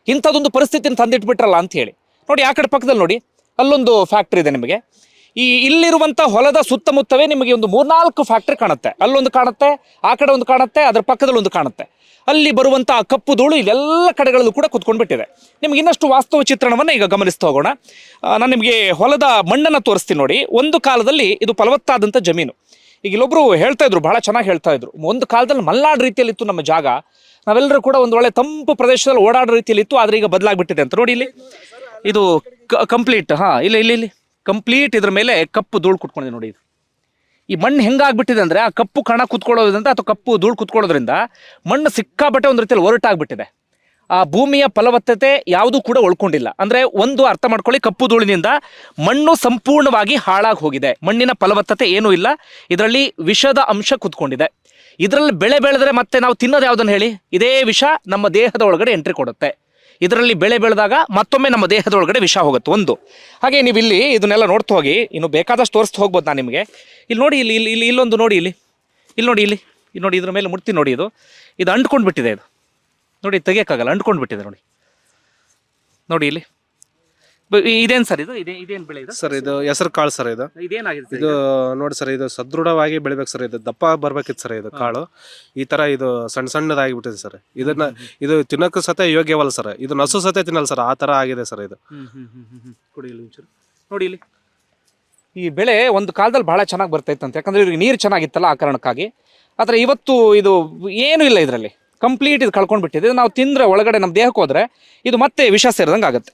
ಇಂಥದ್ದೊಂದು ಪರಿಸ್ಥಿತಿನ ತಂದಿಟ್ಬಿಟ್ರಲ್ಲ ಅಂತ ಹೇಳಿ. ನೋಡಿ ಆ ಕಡೆ ಪಕ್ಕದಲ್ಲಿ ನೋಡಿ, ಅಲ್ಲೊಂದು ಫ್ಯಾಕ್ಟ್ರಿ ಇದೆ. ನಿಮಗೆ ಇಲ್ಲಿರುವಂಥ ಹೊಲದ ಸುತ್ತಮುತ್ತವೇ ನಿಮಗೆ ಒಂದು 3-4 ಫ್ಯಾಕ್ಟ್ರಿ ಕಾಣುತ್ತೆ. ಅಲ್ಲೊಂದು ಕಾಣುತ್ತೆ, ಆ ಕಡೆ ಒಂದು ಕಾಣುತ್ತೆ, ಅದರ ಪಕ್ಕದಲ್ಲಿ ಒಂದು ಕಾಣುತ್ತೆ. ಅಲ್ಲಿ ಬರುವಂಥ ಕಪ್ಪು ಧೂಳು ಇಲ್ಲೆಲ್ಲ ಕಡೆಗಳಲ್ಲೂ ಕೂಡ ಕುತ್ಕೊಂಡ್ಬಿಟ್ಟಿದೆ. ನಿಮ್ಗೆ ಇನ್ನಷ್ಟು ವಾಸ್ತವ ಚಿತ್ರಣವನ್ನು ಈಗ ಗಮನಿಸ್ತಾ ಹೋಗೋಣ. ನಾನು ನಿಮಗೆ ಹೊಲದ ಮಣ್ಣನ್ನು ತೋರಿಸ್ತೀನಿ. ನೋಡಿ, ಒಂದು ಕಾಲದಲ್ಲಿ ಇದು ಫಲವತ್ತಾದಂಥ ಜಮೀನು. ಈಗ ಇಲ್ಲೊಬ್ರು ಹೇಳ್ತಾ ಇದ್ರು, ಬಹಳ ಚೆನ್ನಾಗಿ ಹೇಳ್ತಾ ಇದ್ರು, ಒಂದು ಕಾಲದಲ್ಲಿ ಮಲ್ನಾಡು ರೀತಿಯಲ್ಲಿತ್ತು ನಮ್ಮ ಜಾಗ, ನಾವೆಲ್ಲರೂ ಕೂಡ ಒಂದು ಒಳ್ಳೆ ತಂಪು ಪ್ರದೇಶದಲ್ಲಿ ಓಡಾಡೋ ರೀತಿಯಲ್ಲಿತ್ತು, ಆದರೆ ಈಗ ಬದಲಾಗ್ಬಿಟ್ಟಿದೆ ಅಂತ. ನೋಡಿ ಇಲ್ಲಿ ಇದು ಕಂಪ್ಲೀಟ್, ಇಲ್ಲಿ ಕಂಪ್ಲೀಟ್ ಇದ್ರ ಮೇಲೆ ಕಪ್ಪು ಧೂಳು ಕುತ್ಕೊಂಡಿದೆ. ನೋಡಿ ಇದು ಈ ಮಣ್ಣು ಹೆಂಗಾಗ್ಬಿಟ್ಟಿದೆ ಅಂದರೆ ಆ ಕಪ್ಪು ಕಣ ಕುತ್ಕೊಳ್ಳೋದ್ರಿಂದ ಅಥವಾ ಕಪ್ಪು ಧೂಳು ಕುತ್ಕೊಳ್ಳೋದ್ರಿಂದ ಮಣ್ಣು ಸಿಕ್ಕಾಬಟ್ಟೆ ಒಂದು ರೀತಿಯಲ್ಲಿ ಹೊರಟಾಗ್ಬಿಟ್ಟಿದೆ. ಆ ಭೂಮಿಯ ಫಲವತ್ತತೆ ಯಾವುದೂ ಕೂಡ ಉಳ್ಕೊಂಡಿಲ್ಲ. ಅಂದರೆ ಒಂದು ಅರ್ಥ ಮಾಡ್ಕೊಳ್ಳಿ, ಕಪ್ಪು ಧೂಳಿನಿಂದ ಮಣ್ಣು ಸಂಪೂರ್ಣವಾಗಿ ಹಾಳಾಗಿ ಹೋಗಿದೆ. ಮಣ್ಣಿನ ಫಲವತ್ತತೆ ಏನೂ ಇಲ್ಲ, ಇದರಲ್ಲಿ ವಿಷದ ಅಂಶ ಕುತ್ಕೊಂಡಿದೆ. ಇದರಲ್ಲಿ ಬೆಳೆ ಬೆಳೆದ್ರೆ ಮತ್ತೆ ನಾವು ತಿನ್ನೋದು ಯಾವುದನ್ನು ಹೇಳಿ? ಇದೇ ವಿಷ ನಮ್ಮ ದೇಹದ ಒಳಗಡೆ ಎಂಟ್ರಿ ಕೊಡುತ್ತೆ. ಇದರಲ್ಲಿ ಬೆಳೆ ಬೆಳೆದಾಗ ಮತ್ತೊಮ್ಮೆ ನಮ್ಮ ದೇಹದ ಒಳಗಡೆ ವಿಷ ಹೋಗುತ್ತೆ ಒಂದು. ಹಾಗೆ ನೀವು ಇಲ್ಲಿ ಇದನ್ನೆಲ್ಲ ನೋಡ್ತಾ ಹೋಗಿ, ಇನ್ನು ಬೇಕಾದಷ್ಟು ತೋರಿಸ್ತಾ ಹೋಗ್ಬೋದು ನಾನು ನಿಮಗೆ. ಇಲ್ಲಿ ನೋಡಿ, ಇಲ್ಲೊಂದು ನೋಡಿ, ಇಲ್ಲಿ ನೋಡಿ, ಇದ್ರ ಮೇಲೆ ಮುಟ್ತಿ ನೋಡಿ, ಇದು ಅಂಟ್ಕೊಂಡು ಬಿಟ್ಟಿದೆ. ಇದು ನೋಡಿ, ತೆಗಿಯೋಕ್ಕಾಗಲ್ಲ, ಅಂಟ್ಕೊಂಡು ಬಿಟ್ಟಿದೆ. ನೋಡಿ ಇಲ್ಲಿ ಇದೇನು ಸರ್? ಇದೇನು ಬೆಳೆ ಇದು? ಸರ್ ಇದು ಹೆಸರು ಕಾಳು ಸರ್. ಇದೇನಾಗಿದೆ? ಇದು ನೋಡಿ ಸರ್, ಇದು ಸದೃಢವಾಗಿ ಬೆಳಿಬೇಕು ಸರ್. ಇದು ದಪ್ಪ ಬರ್ಬೇಕಿತ್ತು ಸರ್. ಇದು ಕಾಳು ಈ ತರ ಇದು ಸಣ್ಣದಾಗಿಬಿಟ್ಟಿದೆ ಸರ್. ಇದು ತಿನ್ನೋಕ್ಕೂ ಸತ ಯೋಗ್ಯವಲ್ಲ ಸರ್. ಇದು ನಸು ಸತ ತಿನ್ನಲ್ಲ ಸರ್, ಆ ತರ ಆಗಿದೆ ಸರ್ ಇದು. ನೋಡಿ ಇಲ್ಲಿ ಈ ಬೆಳೆ ಒಂದು ಕಾಲದಲ್ಲಿ ಬಹಳ ಚೆನ್ನಾಗಿ ಬರ್ತಾಯಿತ್ತಂತೆ, ಯಾಕಂದ್ರೆ ಇವ್ರಿಗೆ ನೀರು ಚೆನ್ನಾಗಿತ್ತಲ್ಲ, ಆ ಕಾರಣಕ್ಕಾಗಿ. ಆದರೆ ಇವತ್ತು ಇದು ಏನೂ ಇಲ್ಲ, ಇದರಲ್ಲಿ ಕಂಪ್ಲೀಟ್ ಇದು ಕಳ್ಕೊಂಡು ಬಿಟ್ಟಿದೆ. ನಾವು ತಿಂದರೆ ಒಳಗಡೆ ನಮ್ಮ ದೇಹಕ್ಕೆ ಹೋದರೆ ಇದು ಮತ್ತೆ ವಿಷ ಸೇರಿದಂಗೆ ಆಗುತ್ತೆ.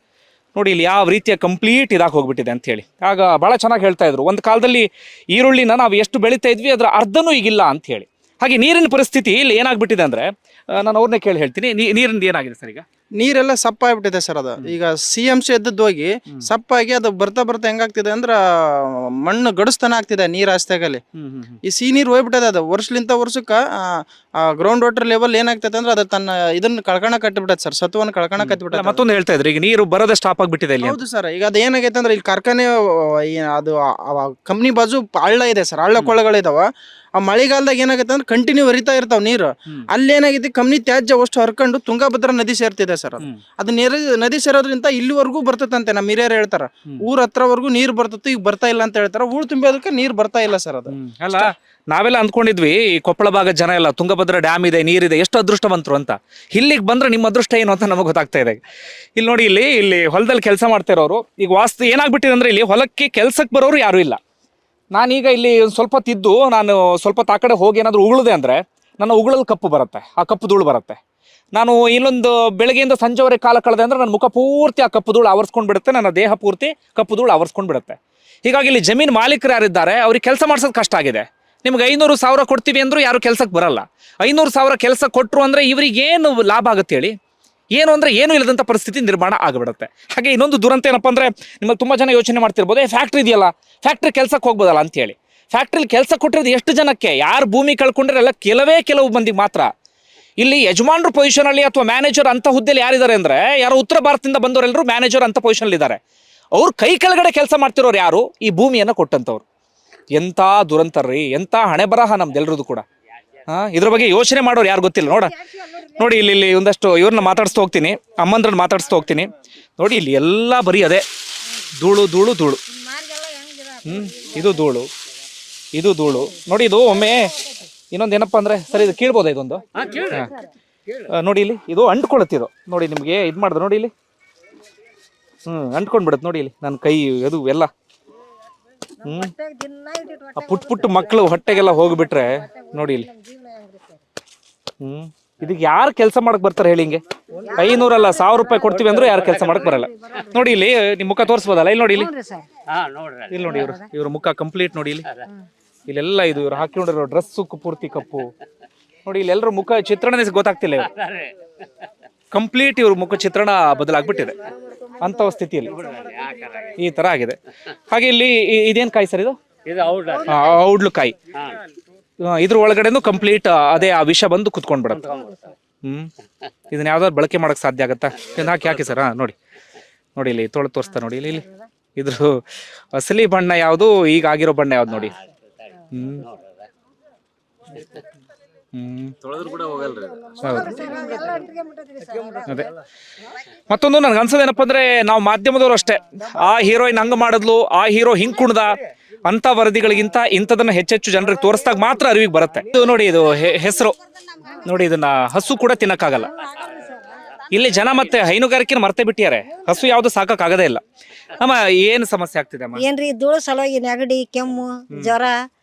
ನೋಡಿ ಇಲ್ಲಿ ಯಾವ ರೀತಿಯ ಕಂಪ್ಲೀಟ್ ಇದಾಗಿ ಹೋಗ್ಬಿಟ್ಟಿದೆ ಅಂತ ಹೇಳಿ. ಆಗ ಭಾಳ ಚೆನ್ನಾಗಿ ಹೇಳ್ತಾ ಇದ್ರು, ಒಂದು ಕಾಲದಲ್ಲಿ ಈರುಳ್ಳಿನ ನಾವು ಎಷ್ಟು ಬೆಳೀತಾ ಇದ್ವಿ ಅದರ ಅರ್ಧನೂ ಈಗಿಲ್ಲ ಅಂತ ಹೇಳಿ. ಹಾಗೆ ನೀರಿನ ಪರಿಸ್ಥಿತಿ ಇಲ್ಲಿ ಏನಾಗ್ಬಿಟ್ಟಿದೆ ಅಂದರೆ, ನಾನು ಅವ್ರನ್ನೇ ಕೇಳಿ ಹೇಳ್ತೀನಿ, ನೀರಿಂದ ಏನಾಗಿದೆ ಸರ್? ಈಗ ನೀರೆಲ್ಲ ಸಪ್ಪಾಗ್ಬಿಟ್ಟಿದೆ ಸರ್. ಅದು ಈಗ CMC ಎದ್ದದ್ದು ಹೋಗಿ ಸಪ್ಪಾಗಿ ಅದು ಬರ್ತಾ ಹೆಂಗಾಗ್ತಿದೆ ಅಂದ್ರೆ ಮಣ್ಣು ಗಡಿಸ್ತಾನ ಆಗ್ತಿದೆ ನೀರ್ ಆಸ್ತಿಯಾಗಲ್ಲಿ. ಈ ಸಿಹಿ ನೀರು ಹೋಗ್ಬಿಟ್ಟದೆ. ಅದು ವರ್ಷಲಿಂತ ವರ್ಷಕ್ಕೆ ಗ್ರೌಂಡ್ ವಾಟರ್ ಲೆವೆಲ್ ಏನಾಗ್ತದೆ ಅಂದ್ರೆ ಅದು ತನ್ನ ಇದನ್ನ ಕಳ್ಕಣ ಕಟ್ಟಿಬಿಟ್ಟದೆ ಸರ್, ಸತ್ವವನ್ನು ಕಳ್ಕಣ ಕಟ್ಟಿಬಿಟ್ಟೆ. ಮತ್ತೊಂದು ಹೇಳ್ತಾ ಇದ್ರಿ, ಈಗ ನೀರು ಬರೋದೇ ಸ್ಟಾಪ್ ಆಗ್ಬಿಟ್ಟಿದೆ ಇಲ್ಲಿ. ಹೌದು ಸರ್. ಈಗ ಅದು ಏನಾಗೈತೆ ಅಂದ್ರೆ ಇಲ್ಲಿ ಕಾರ್ಖಾನೆ ಅದು ಕಂಪ್ನಿ ಬಾಜು ಹಳ್ಳ ಇದೆ ಸರ್, ಹಳ್ಳ ಕೊಳ್ಳಗಳಿದಾವ. ಆ ಮಳೆಗಾಲದಾಗ ಏನಾಗುತ್ತೆ ಅಂದ್ರೆ ಕಂಟಿನ್ಯೂ ಹರಿತಾ ಇರ್ತಾವ ನೀರು. ಅಲ್ಲಿ ಏನಾಗೈತಿ, ಕಂಪ್ನಿ ತ್ಯಾಜ್ಯ ಅಷ್ಟು ಹರ್ಕೊಂಡು ತುಂಗಭದ್ರಾ ನದಿ ಸೇರ್ತಿದೆ ಸರ್. ಅದು ನದಿ ಸೇರೋದ್ರಿಂದ ಇಲ್ಲಿವರೆಗೂ ಬರ್ತದಂತೆ. ನಮ್ಮ ಹಿರಿಯರು ಹೇಳ್ತಾರ, ಊರ್ ಹತ್ರವರೆಗೂ ನೀರ್ ಬರ್ತತ್ತು, ಈಗ ಬರ್ತಾ ಇಲ್ಲ ಅಂತ ಹೇಳ್ತಾರ. ಊರು ತುಂಬೋದಕ್ಕೆ ನೀರ್ ಬರ್ತಾ ಇಲ್ಲ ಸರ್. ಅದು ಅಲ್ಲ, ನಾವೆಲ್ಲ ಅಂದ್ಕೊಂಡಿದ್ವಿ ಈ ಕೊಪ್ಪಳ ಭಾಗದ ಜನ ಎಲ್ಲ ತುಂಗಭದ್ರಾ ಡ್ಯಾಮ್ ಇದೆ, ನೀರಿದೆ, ಎಷ್ಟು ಅದೃಷ್ಟವಂತರು ಅಂತ. ಇಲ್ಲಿಗೆ ಬಂದ್ರೆ ನಿಮ್ಮ ಅದೃಷ್ಟ ಏನು ಅಂತ ನಮಗೆ ಗೊತ್ತಾಗ್ತಾ ಇದೆ. ಇಲ್ಲಿ ನೋಡಿ, ಇಲ್ಲಿ ಹೊಲದಲ್ಲಿ ಕೆಲಸ ಮಾಡ್ತಾ ಇರೋರು, ಈಗ ವಾಸ್ತು ಏನಾಗ್ಬಿಟ್ಟಿದೆ ಅಂದ್ರೆ ಇಲ್ಲಿ ಹೊಲಕ್ಕೆ ಕೆಲ್ಸಕ್ಕೆ ಬರೋರು ಯಾರು ಇಲ್ಲ. ನಾನೀಗ ಇಲ್ಲಿ ಒಂದು ಸ್ವಲ್ಪ ತಿದ್ದು ನಾನು ಸ್ವಲ್ಪ ಆ ಕಡೆ ಹೋಗಿ ಏನಾದರೂ ಉಗುಳಿದೆ ಅಂದರೆ ನನ್ನ ಉಗುಳಲ್ಲಿ ಕಪ್ಪು ಬರುತ್ತೆ, ಆ ಕಪ್ಪು ಧೂಳು ಬರುತ್ತೆ. ನಾನು ಇಲ್ಲೊಂದು ಬೆಳಗ್ಗೆಯಿಂದ ಸಂಜೆವರೆಗೆ ಕಾಲ ಕಳೆದೆ ಅಂದ್ರೆ ನನ್ನ ಮುಖ ಪೂರ್ತಿ ಆ ಕಪ್ಪು ಧೂಳು ಆವರಿಸ್ಕೊಂಡು ಬಿಡುತ್ತೆ, ನನ್ನ ದೇಹ ಪೂರ್ತಿ ಕಪ್ಪು ಧೂಳು ಆವರಿಸ್ಕೊಂಡು ಬಿಡುತ್ತೆ. ಹೀಗಾಗಿ ಇಲ್ಲಿ ಜಮೀನು ಮಾಲೀಕರು ಯಾರಿದ್ದಾರೆ ಅವ್ರಿಗೆ ಕೆಲಸ ಮಾಡ್ಸೋದು ಕಷ್ಟ ಆಗಿದೆ. ನಿಮ್ಗೆ 500,000 ಕೊಡ್ತೀವಿ ಅಂದ್ರೂ ಯಾರು ಕೆಲಸಕ್ಕೆ ಬರಲ್ಲ. 500,000 ಕೆಲಸ ಕೊಟ್ಟರು ಅಂದರೆ ಇವ್ರಿಗೆ ಏನು ಲಾಭ ಆಗುತ್ತೆ ಹೇಳಿ? ಏನು ಅಂದರೆ ಏನೂ ಇಲ್ಲದಂಥ ಪರಿಸ್ಥಿತಿ ನಿರ್ಮಾಣ ಆಗಿಬಿಡುತ್ತೆ. ಹಾಗೆ ಇನ್ನೊಂದು ದುರಂತ ಏನಪ್ಪ ಅಂದರೆ, ನಿಮ್ಮಲ್ಲಿ ತುಂಬ ಜನ ಯೋಚನೆ ಮಾಡ್ತಿರ್ಬೋದು, ಫ್ಯಾಕ್ಟ್ರಿ ಇದೆಯಲ್ಲ, ಫ್ಯಾಕ್ಟ್ರಿ ಕೆಲಸಕ್ಕೆ ಹೋಗ್ಬೋದಲ್ಲ ಅಂತೇಳಿ. ಫ್ಯಾಕ್ಟ್ರಿಲಿ ಕೆಲಸ ಕೊಟ್ಟಿರೋದು ಎಷ್ಟು ಜನಕ್ಕೆ? ಯಾರು ಭೂಮಿ ಕಳ್ಕೊಂಡಿರಲ್ಲ ಕೆಲವು ಮಂದಿಗೆ ಮಾತ್ರ. ಇಲ್ಲಿ ಯಜಮಾನ್ರು ಪೊಸಿಷನಲ್ಲಿ ಅಥವಾ ಮ್ಯಾನೇಜರ್ ಅಂತ ಹುದ್ದೆಯಲ್ಲಿ ಯಾರಿದ್ದಾರೆ ಅಂದರೆ, ಯಾರೋ ಉತ್ತರ ಭಾರತದಿಂದ ಬಂದವರೆಲ್ಲರೂ ಮ್ಯಾನೇಜರ್ ಅಂತ ಪೊಸಿಷನಲ್ಲಿ ಇದ್ದಾರೆ. ಅವ್ರು ಕೈ ಕೆಳಗಡೆ ಕೆಲಸ ಮಾಡ್ತಿರೋರು ಯಾರು? ಈ ಭೂಮಿಯನ್ನು ಕೊಟ್ಟಂಥವ್ರು. ಎಂಥ ದುರಂತರ್ರಿ, ಎಂಥ ಹಣೆ ಬರಹ ನಮ್ದೆಲ್ರದ್ದು ಕೂಡ. ಇದ್ರ ಬಗ್ಗೆ ಯೋಚನೆ ಮಾಡೋರು ಯಾರು ಗೊತ್ತಿಲ್ಲ. ನೋಡಿ ಇಲ್ಲಿ ಒಂದಷ್ಟು ಇವ್ರನ್ನ ಮಾತಾಡಿಸ್ತಾ ಹೋಗ್ತೀನಿ, ಅಮ್ಮಂದ್ರನ್ನ ಮಾತಾಡಿಸ್ತಾ ಹೋಗ್ತೀನಿ. ನೋಡಿ ಇಲ್ಲಿ ಎಲ್ಲ ಬರೀ ಅದೇ ಧೂಳು ಧೂಳು ಧೂಳು. ಇದು ಧೂಳು, ಇದು ಧೂಳು. ನೋಡಿ ಇದು ಒಮ್ಮೆ ಇನ್ನೊಂದು ಏನಪ್ಪ ಅಂದರೆ, ಸರಿ ಇದು ಕೀಳ್ಬೋದಾ ಇದೊಂದು? ನೋಡಿ ಇಲ್ಲಿ ಇದು ಅಂಟ್ಕೊಳತ್ತಿದು. ನೋಡಿ ನಿಮಗೆ ಇದು ಮಾಡಿದೆ ನೋಡಿ ಇಲ್ಲಿ, ಅಂಟ್ಕೊಂಡ್ಬಿಡುತ್ತೆ ನೋಡಿ ಇಲ್ಲಿ ನನ್ನ ಕೈ ಅದು ಎಲ್ಲ. ಆ ಪುಟ್ಟ ಮಕ್ಕಳು ಹೊಟ್ಟೆಗೆಲ್ಲ ಹೋಗ್ಬಿಟ್ರೆ ನೋಡಿ ಇಲ್ಲಿ. ಇದಕ್ಕೆ ಯಾರು ಕೆಲಸ ಮಾಡಕ್ ಬರ್ತಾರೆ ಹೇಳಿ? ಹಿಂಗೆ 500 ಅಲ್ಲ 1000 ರೂಪಾಯಿ ಕೊಡ್ತೀವಿ ಅಂದ್ರೂ ಯಾರು ಕೆಲಸ ಮಾಡಕ್ ಬರಲ್ಲ. ನೋಡಿ ಇಲ್ಲಿ ನಿಮ್ ಮುಖ ತೋರಿಸ್ಬೋದಲ್ಲ? ಇಲ್ಲಿ ನೋಡಿ ಇಲ್ಲಿ, ಇಲ್ಲಿ ನೋಡಿ ಇವ್ರ ಮುಖ ಕಂಪ್ಲೀಟ್ ನೋಡಿ ಇಲ್ಲಿ. ಇಲ್ಲೆಲ್ಲ ಇದು ಇವ್ರು ಹಾಕೊಂಡಿರೋ ಡ್ರೆಸ್ಸು ಪೂರ್ತಿ ಕಪ್ಪು. ನೋಡಿ ಇಲ್ಲಿ ಎಲ್ಲರೂ ಮುಖ ಚಿತ್ರಣನೇ ಗೊತ್ತಾಗ್ತಿಲ್ಲ. ಇವ್ರು ಕಂಪ್ಲೀಟ್ ಇವ್ರ ಮುಖ ಚಿತ್ರಣ ಬದಲಾಗ್ಬಿಟ್ಟಿದೆ ಅಂತ ಸ್ಥಿತಿಯಲ್ಲಿ ಈ ತರ ಆಗಿದೆ. ಹಾಗೆ ಇಲ್ಲಿ ಇದೇನ್ ಕಾಯಿ ಸರ್? ಇದು ಔಡ್ಲು ಕಾಯಿ. ಇದ್ರ ಒಳಗಡೆನು ಕಂಪ್ಲೀಟ್ ಅದೇ ಆ ವಿಷ ಬಂದು ಕುತ್ಕೊಂಡ್ಬಿಡತ್ತೆ. ಇದನ್ನ ಯಾವ್ದಾದ್ರು ಬಳಕೆ ಮಾಡಕ್ ಸಾಧ್ಯ ಆಗತ್ತಾ? ಹಾಕಿ ಸರ್. ನೋಡಿ ನೋಡಿ ಇಲ್ಲಿ ತೋರಿಸ್ತಾ ನೋಡಿ ಇಲ್ಲಿ ಇದ್ರ ಅಸಲಿ ಬಣ್ಣ ಯಾವುದು, ಈಗ ಆಗಿರೋ ಬಣ್ಣ ಯಾವ್ದು ನೋಡಿ. ಅದೇ ಮತ್ತೊಂದು ನನ್ಗೆ ಅನ್ಸೋದೇನಪ್ಪ ಅಂದ್ರೆ, ನಾವು ಮಾಧ್ಯಮದವರು ಅಷ್ಟೇ, ಆ ಹೀರೋಯಿನ್ ಹಂಗ ಮಾಡಿದ್ಲು, ಆ ಹೀರೋ ಹಿಂಗ್ ಕುಣ್ದ ಅಂತ ವರದಿಗಳಿಗಿಂತ ಇಂಥದನ್ನ ಹೆಚ್ಚೆಚ್ಚು ಜನರಿಗೆ ತೋರಿಸಿದಾಗ ಮಾತ್ರ ಅರಿವಿಗೆ ಬರುತ್ತೆ. ಇದು ನೋಡಿ ಇದು ಹೆಸರು ನೋಡಿ, ಇದನ್ನ ಹಸು ಕೂಡ ತಿನ್ನಕ್ಕಾಗಲ್ಲ. ಇಲ್ಲಿ ಜನ ಮತ್ತೆ ಹೈನುಗಾರಿಕೆನ ಮರ್ತೆ ಬಿಟ್ಟಿದ್ದಾರೆ, ಹಸು ಯಾವ್ದು ಸಾಕಾಗದೇ ಇಲ್ಲ. ಅಮ್ಮ ಏನ್ ಸಮಸ್ಯೆ ಆಗ್ತಿದೆ ಅಮ್ಮ? ಏನ್ರಿ ಧೂಳು ಸಲುವಾಗಿ ನೆಗಡಿ, ಕೆಮ್ಮು, ಜ್ವರ,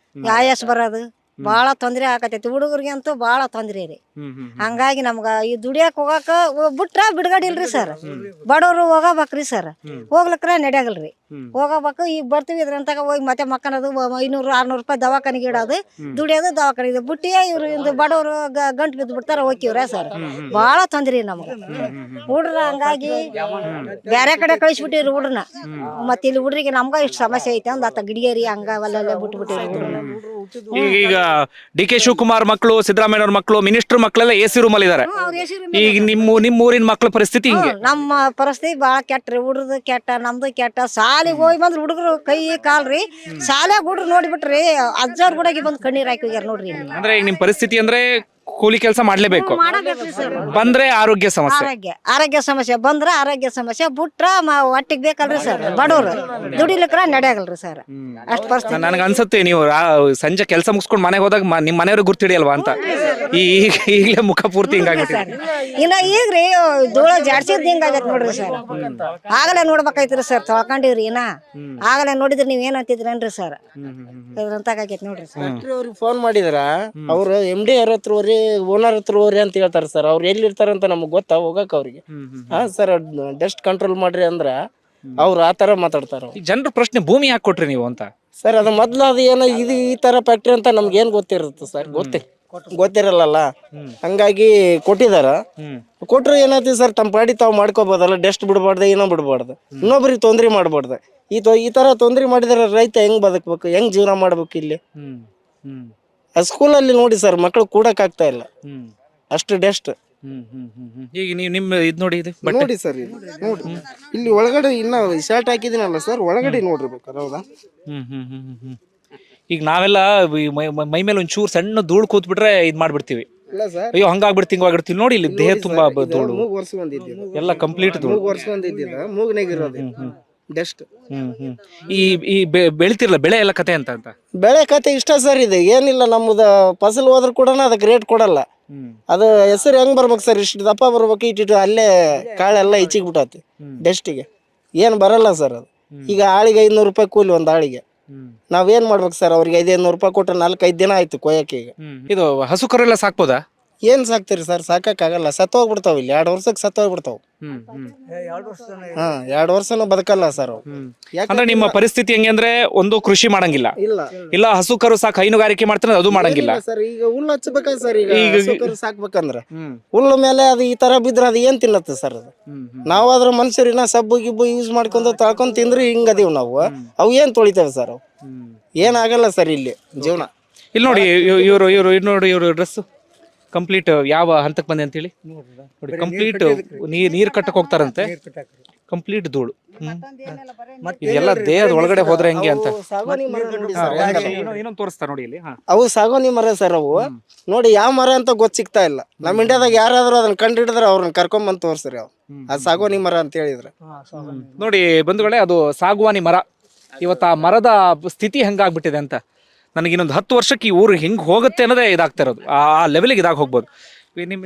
ಆಯಾಸ ಬರೋದು ಬಾಳ ತೊಂದ್ರೆ ಆಕತೈತಿ. ಹುಡುಗರಿಗೆ ಅಂತೂ ಬಾಳ ತೊಂದ್ರೆ ರೀ. ಹಂಗಾಗಿ ನಮ್ಗ ಈ ದುಡಿಯಾಕ ಹೋಗಾಕ ಬಿಟ್ರ ಬಿಡ್ಗಡೆ ಇಲ್ರಿ ಸರ್. ಬಡವ್ರು ಹೋಗಬೇಕ್ರಿ ಸರ್, ಹೋಗ್ಲಕ್ರ ನಡೆಯಗಲ್ರಿ. ಹೋಗಬೇಕು. ಈಗ ಬರ್ತೀವಿ ಇದ್ರಂತಾಗ ಹೋಗಿ ಮತ್ತೆ ಮಕ್ಕನದು 500-600 ರೂಪಾಯಿ ದವಾಖಾನಿಗೆ ಇಡೋದು, ದುಡಿಯೋದು ದವಾಖಾನೆ ಇದು ಬುಟ್ಟಿ. ಇವ್ರು ಬಡವ್ರು ಗಂಟು ಬಿದ್ದು ಬಿಡ್ತಾರ ಹೋಗ್ತಿವ್ರ ಸರ್. ಬಾಳ ತೊಂದ್ರೆ ನಮ್ಗ ಹುಡ್ರ. ಹಂಗಾಗಿ ಬೇರೆ ಕಡೆ ಕಳಿಸ್ಬಿಟ್ಟಿವ್ರಿ ಹುಡ್ರನ್ನ. ಮತ್ತೆ ಇಲ್ಲಿ ಹುಡ್ರಿಗೆ ನಮ್ಗ ಇಷ್ಟು ಸಮಸ್ಯೆ ಐತೆ ಅಂದ ಆತ ಗಿಡಿಗೇರಿ ಹಂಗ ಅಲ್ಲೆಲ್ಲ ಬಿಟ್ಬಿಟ್ಟಿವ್ರಿ ಹುಡ್ರನ್ನ. ಈಗ ಡಿ.ಕೆ. ಶಿವಕುಮಾರ್ ಮಕ್ಕಳು, ಸಿದ್ದರಾಮಯ್ಯ ಅವ್ರ ಮಕ್ಕಳು, ಮಿನಿಸ್ಟರ್ ಮಕ್ಕಳೆಲ್ಲ ಎಸಿ ರೂಮ್ ಅಲ್ಲಿ ಇದಾರೆ. ಈಗ ನಿಮ್ಮ ಊರಿನ ಮಕ್ಕಳ ಪರಿಸ್ಥಿತಿ ಹಿಂಗೆ? ನಮ್ಮ ಪರಿಸ್ಥಿತಿ ಬಾಳ ಕೆಟ್ಟ್ರಿ. ಹುಡ್ರದು ಕೆಟ್ಟ, ನಮ್ದು ಕೆಟ್ಟ. ಸಾಲಿಗೆ ಹೋಗಿ ಬಂದ್ರೆ ಹುಡುಗರು ಕೈ ಕಾಲ್ರಿ ಶಾಲ್ಯಾಗ ಹುಡ್ರು ನೋಡ್ಬಿಟ್ರಿ ಅಜ್ಜಾರ್ ಕೂಡ ಬಂದ್ ಕಣ್ಣೀರ್ ಹಾಕಿ ಹೋಗ್ಯಾರ ನೋಡ್ರಿ. ಅಂದ್ರೆ ಈಗ ನಿಮ್ ಪರಿಸ್ಥಿತಿ ಅಂದ್ರೆ ಕೂಲಿ ಕೆಲಸ ಮಾಡ್ಲೇಬೇಕು, ಬಂದ್ರೆ ಆರೋಗ್ಯ ಸಮಸ್ಯೆ. ಆರೋಗ್ಯ ಸಮಸ್ಯೆ ಬಂದ್ರ ಆರೋಗ್ಯ ಸಮಸ್ಯೆ, ಬಿಟ್ರ ಒಟ್ಟಿಗೆ ಬೇಕಲ್ರಿ ಸರ್. ಬಡವ್ರು ದುಡಿಲಿಕ್ರ ನಡೆಯಗಲ್ರಿ ಸರ್. ಅಷ್ಟ್ ಪರಿಸ್ಥಿತಿ. ನನ್ಗ ಅನ್ಸುತ್ತೆ ನೀವು ಸಂಜೆ ಕೆಲಸ ಮುಗಿಸ್ಕೊಂಡು ಮನೆಗೆ ಹೋದಾಗ ನಿಮ್ ಮನೆಯವ್ರಿಗೆ ಗುರ್ತಿಡಿಯಲ್ವಾ ಅಂತ. ಈಗಲೇ ಮುಖ ಪೂರ್ತಿ ಹಿಂಗಾಗ್ಬಿಟ್ಟಿದೆ. ಇನ್ನ ಈಗ್ರಿ ಧೂಳ ಜಾಡ್ಸಿದ್ ಹಿಂಗಾಗತ್ ನೋಡ್ರಿ ಸರ್. ಆಗಲೇ ನೋಡ್ಬೇಕಾಯ್ತ್ರಿ ಸರ್, ತೊಳ್ಕೊಂಡಿವ್ರಿ. ಇನ್ನ ಆಗಲೇ ನೋಡಿದ್ರಿ ನೀವ್ ಏನ್ ಅಂತಿದ್ರೇನ್ರಿ ಸರ್? ಇದ್ರಂತಾಗೈತಿ ನೋಡ್ರಿ ಸರ್. ಅವ್ರಿಗೆ ಫೋನ್ ಮಾಡಿದ್ರ ಅವ್ರು MD ಹತ್ರ ಹೋರಿ, ಓನರ್ ಹತ್ರ ಹೋರಿ ಅಂತ ಹೇಳ್ತಾರೆ ಸರ್. ಅವ್ರು ಎಲ್ಲಿರ್ತಾರಂತ ನಮ್ಗೆ ಗೊತ್ತಾ ಹೋಗಕ್ ಅವ್ರಿಗೆ? ಹಾ ಸರ್, ಡಸ್ಟ್ ಕಂಟ್ರೋಲ್ ಮಾಡ್ರಿ ಅಂದ್ರ ಅವ್ರು ಆತರ ಮಾತಾಡ್ತಾರ. ಜನರ ಪ್ರಶ್ನೆ ಭೂಮಿ ಯಾಕೆ ಕೊಟ್ರಿ ನೀವು ಅಂತ ಸರ್. ಅದು ಮೊದ್ಲು ಅದು ಏನೋ ಇದು ಈ ತರ ಫ್ಯಾಕ್ಟ್ರಿ ಅಂತ ನಮ್ಗೆ ಏನ್ ಗೊತ್ತಿರುತ್ತೆ ಸರ್? ಗೊತ್ತಿರಲ್ಲ. ಹಂಗಾಗಿ ಕೊಟ್ಟಿದಾರ. ಕೊಟ್ರೆ ಏನಾಯ್ತು ಸರ್, ತಮ್ಮ ಪಾಡಿ ತಾವ್ ಮಾಡ್ಕೋಬೋದಲ್ಲ. ಡಸ್ಟ್ ಬಿಡ್ಬಾರ್ದ, ಏನೋ ಬಿಡ್ಬಾರ್ದು, ಇನ್ನೊಬ್ರಿಗೆ ತೊಂದ್ರೆ ಮಾಡ್ಬಾರ್ದು. ಈ ತರ ತೊಂದ್ರೆ ಮಾಡಿದ್ರೆ ರೈತ ಹೆಂಗ್ ಬದುಕ್ಬೇಕು, ಹೆಂಗ್ ಜೀವನ ಮಾಡ್ಬೇಕು? ಇಲ್ಲಿ ಸ್ಕೂಲಲ್ಲಿ ನೋಡಿ ಸರ್, ಮಕ್ಳು ಕೂಡಕ್ ಆಗ್ತಾ ಇಲ್ಲ, ಅಷ್ಟು ಡಸ್ಟ್. ಈಗ ನೀವು ನಿಮ್ಮ ಇದು ನೋಡಿ, ಇದು ನೋಡಿ ಸರ್, ನೋಡಿ ಇಲ್ಲಿ ಒಳಗಡೆ ಇನ್ನ ಶರ್ಟ್ ಹಾಕಿದಿನಲ್ಲ ಸರ್, ಒಳಗಡೆ ನೋಡಿರ್ಬೇಕಾರೆ. ಹೌದಾ? ಈಗ ನಾವೆಲ್ಲ ಮೈ ಮೇಲೆ ಒಂಚೂರು ಸಣ್ಣ ಧೂಳು ಕೂತ್ ಬಿಟ್ರೆ ಇದ್ ಮಾಡ್ಬಿಡ್ತೀವಿ. ಅಯ್ಯೋ ಹಂಗಾಗ್ಬಿಡ್ತಿ ಹಿಂಗಾಗ್ಬಿಡ್ತೀವಿ. ನೋಡಿ ಇಲ್ಲಿ ದೇಹ ತುಂಬಾ ಧೂಳು, ಎಲ್ಲ ಕಂಪ್ಲೀಟ್ ಧೂಳು. ಮೂಗ್ನಾಗಿರೋದು ಡಸ್ಟ್. ಈ ಬೆಳಿತಿರ್ಲ ಬೆಳೆ ಎಲ್ಲ ಕತೆ ಅಂತ ಬೆಳೆ ಕತೆ ಇಷ್ಟ ಸರ್. ಇದು ಏನಿಲ್ಲ, ನಮ್ಮದ ಫಸಲ್ ಹೋದ್ರು ಕೂಡ ಅದಕ್ಕೆ ರೇಟ್ ಕೊಡಲ್ಲ. ಅದು ಹೆಸರು ಹೆಂಗ್ ಬರ್ಬೇಕು ಸರ್? ಇಷ್ಟು ದಪ್ಪ ಬರ್ಬೇಕು, ಇಟ್ಟಿಟ್ಟು ಅಲ್ಲೇ ಕಾಳೆಲ್ಲ ಹೆಚ್ಚಿಗೆ ಬಿಟ್ಟತಿ ಡಸ್ಟಿಗೆ. ಏನ್ ಬರಲ್ಲ ಸರ್ ಅದು. ಈಗ ಆಳಿಗೆ 500 ರೂಪಾಯಿ ಕೂಲಿ ಒಂದ್ ಆಳಿಗೆ. ನಾವೇನ್ ಮಾಡ್ಬೇಕು ಸರ್? ಅವ್ರಿಗೆ 500 ರೂಪಾಯಿ ಕೊಟ್ರೆ 4-5 ದಿನ ಆಯ್ತು ಕೊಯ್ಯಕ್ಕೆ. ಈಗ ಇದು ಹಸು ಕರೆಲ್ಲ ಸಾಕ್ಬೋದಾ? ಏನ್ ಸಾಕ್ತಿರಿ ಸರ್, ಸಾಕಾಗಲ್ಲ, ಸತ್ತೋಗ್ಬಿಡ್ತಾವ ಇಲ್ಲಿ 2 ವರ್ಷಕ್ಕೆ ಸತ್ತೋಗ್ಬಿಡ್ತಾವ. ಹಾ 2 ವರ್ಷನೂ ಬದುಕಲ್ಲ ಸರ್ ಅವು. ಅಂದ್ರೆ ನಿಮ್ಮ ಪರಿಸ್ಥಿತಿ ಹೆಂಗೆ ಅಂದ್ರೆ ಒಂದು ಕೃಷಿ ಮಾಡಂಗಿಲ್ಲ, ಇಲ್ಲ ಇಲ್ಲ ಹಸು ಕರು ಸಾಕು ಹೈನುಗಾರಿಕೆ ಮಾಡ್ತಾರೆ ಅದು ಮಾಡಂಗಿಲ್ಲ. ಸರ್ ಈಗ ಹುಲ್ಲು ಹಚ್ಬೇಕ ಸರ್, ಈಗ ಹಸು ಕರು ಸಾಕ್ಬೇಕಂದ್ರ ಹುಲ್ಲು ಮೇಲೆ ಅದು ಈ ತರ ಬಿದ್ರೆ ಅದು ಏನ್ ತಿನ್ನತ್ತೆ ಸರ್ ಅದು. ನಾವಾದ್ರ ಮನುಷ್ಯರಿನ ಸಬ್ಬು ಗಿಬ್ಬು ಯೂಸ್ ಮಾಡ್ಕೊಂಡು ತಳ್ಕೊಂಡ್ ತಿಂದ್ರೆ ಹಿಂಗ ಅದೀವ್ ನಾವು. ಅವು ಏನ್ ತೊಳಿತೇವೆ ಸರ್, ಅವು ಏನಾಗಲ್ಲ ಸರ್ ಇಲ್ಲಿ ಜೀವನ. ಇಲ್ಲಿ ನೋಡಿ ಇವರು ನೋಡಿ ಇವರು ಡ್ರೆಸ್ ಕಂಪ್ಲೀಟ್ ಯಾವ ಹಂತಕ್ಕೆ ಬಂದೆ ಅಂತೇಳಿ ನೋಡಿ. ಕಂಪ್ಲೀಟ್ ನೀರ್ ಕಟ್ಟಕ್ ಹೋಗ್ತಾರಂತೆ, ಕಂಪ್ಲೀಟ್ ಧೂಳು. ಇದೆಲ್ಲ ದೇಹದ ಒಳಗಡೆ ಹೋದ್ರೆ ಹೆಂಗೆ ಅಂತ ಇನ್ನೊಂದು ತೋರಿಸ್ತಾ ನೋಡಿ ಇಲ್ಲಿ. ಅವು ಸಾಗೋನಿ ಮರ ಸರ್ ಅವು. ನೋಡಿ ಯಾವ ಮರ ಅಂತ ಗೊತ್ತ ಸಿಗ್ತಾ ಇಲ್ಲ. ನಮ್ ಇಂಡಿಯಾದಾಗ ಯಾರಾದ್ರೂ ಅದನ್ನ ಕಂಡು ಹಿಡಿದ್ರೆ ಅವ್ರನ್ನ ಕರ್ಕೊಂಡ್ ಬಂದ್ ತೋರ್ಸ್ರಿ. ಅವ್ ಅದು ಸಾಗೋನಿ ಮರ ಅಂತ ಹೇಳಿದ್ರೆ ನೋಡಿ ಬಂಧುಗಳೇ, ಅದು ಸಾಗುವಾನಿ ಮರ. ಇವತ್ತು ಆ ಮರದ ಸ್ಥಿತಿ ಹೆಂಗಾಗ್ಬಿಟ್ಟಿದೆ ಅಂತ ನನಗೆ ಇನ್ನೊಂದು 10 ವರ್ಷಕ್ಕೆ ಈ ಊರು ಹೆಂಗ್ ಹೋಗುತ್ತೆ ಅನ್ನೋದೇ ಇದಾಗ್ತಾ ಇರೋದು. ಆ ಲೆವೆಲ್ಗೆ ಇದಾಗ ಹೋಗ್ಬೋದು.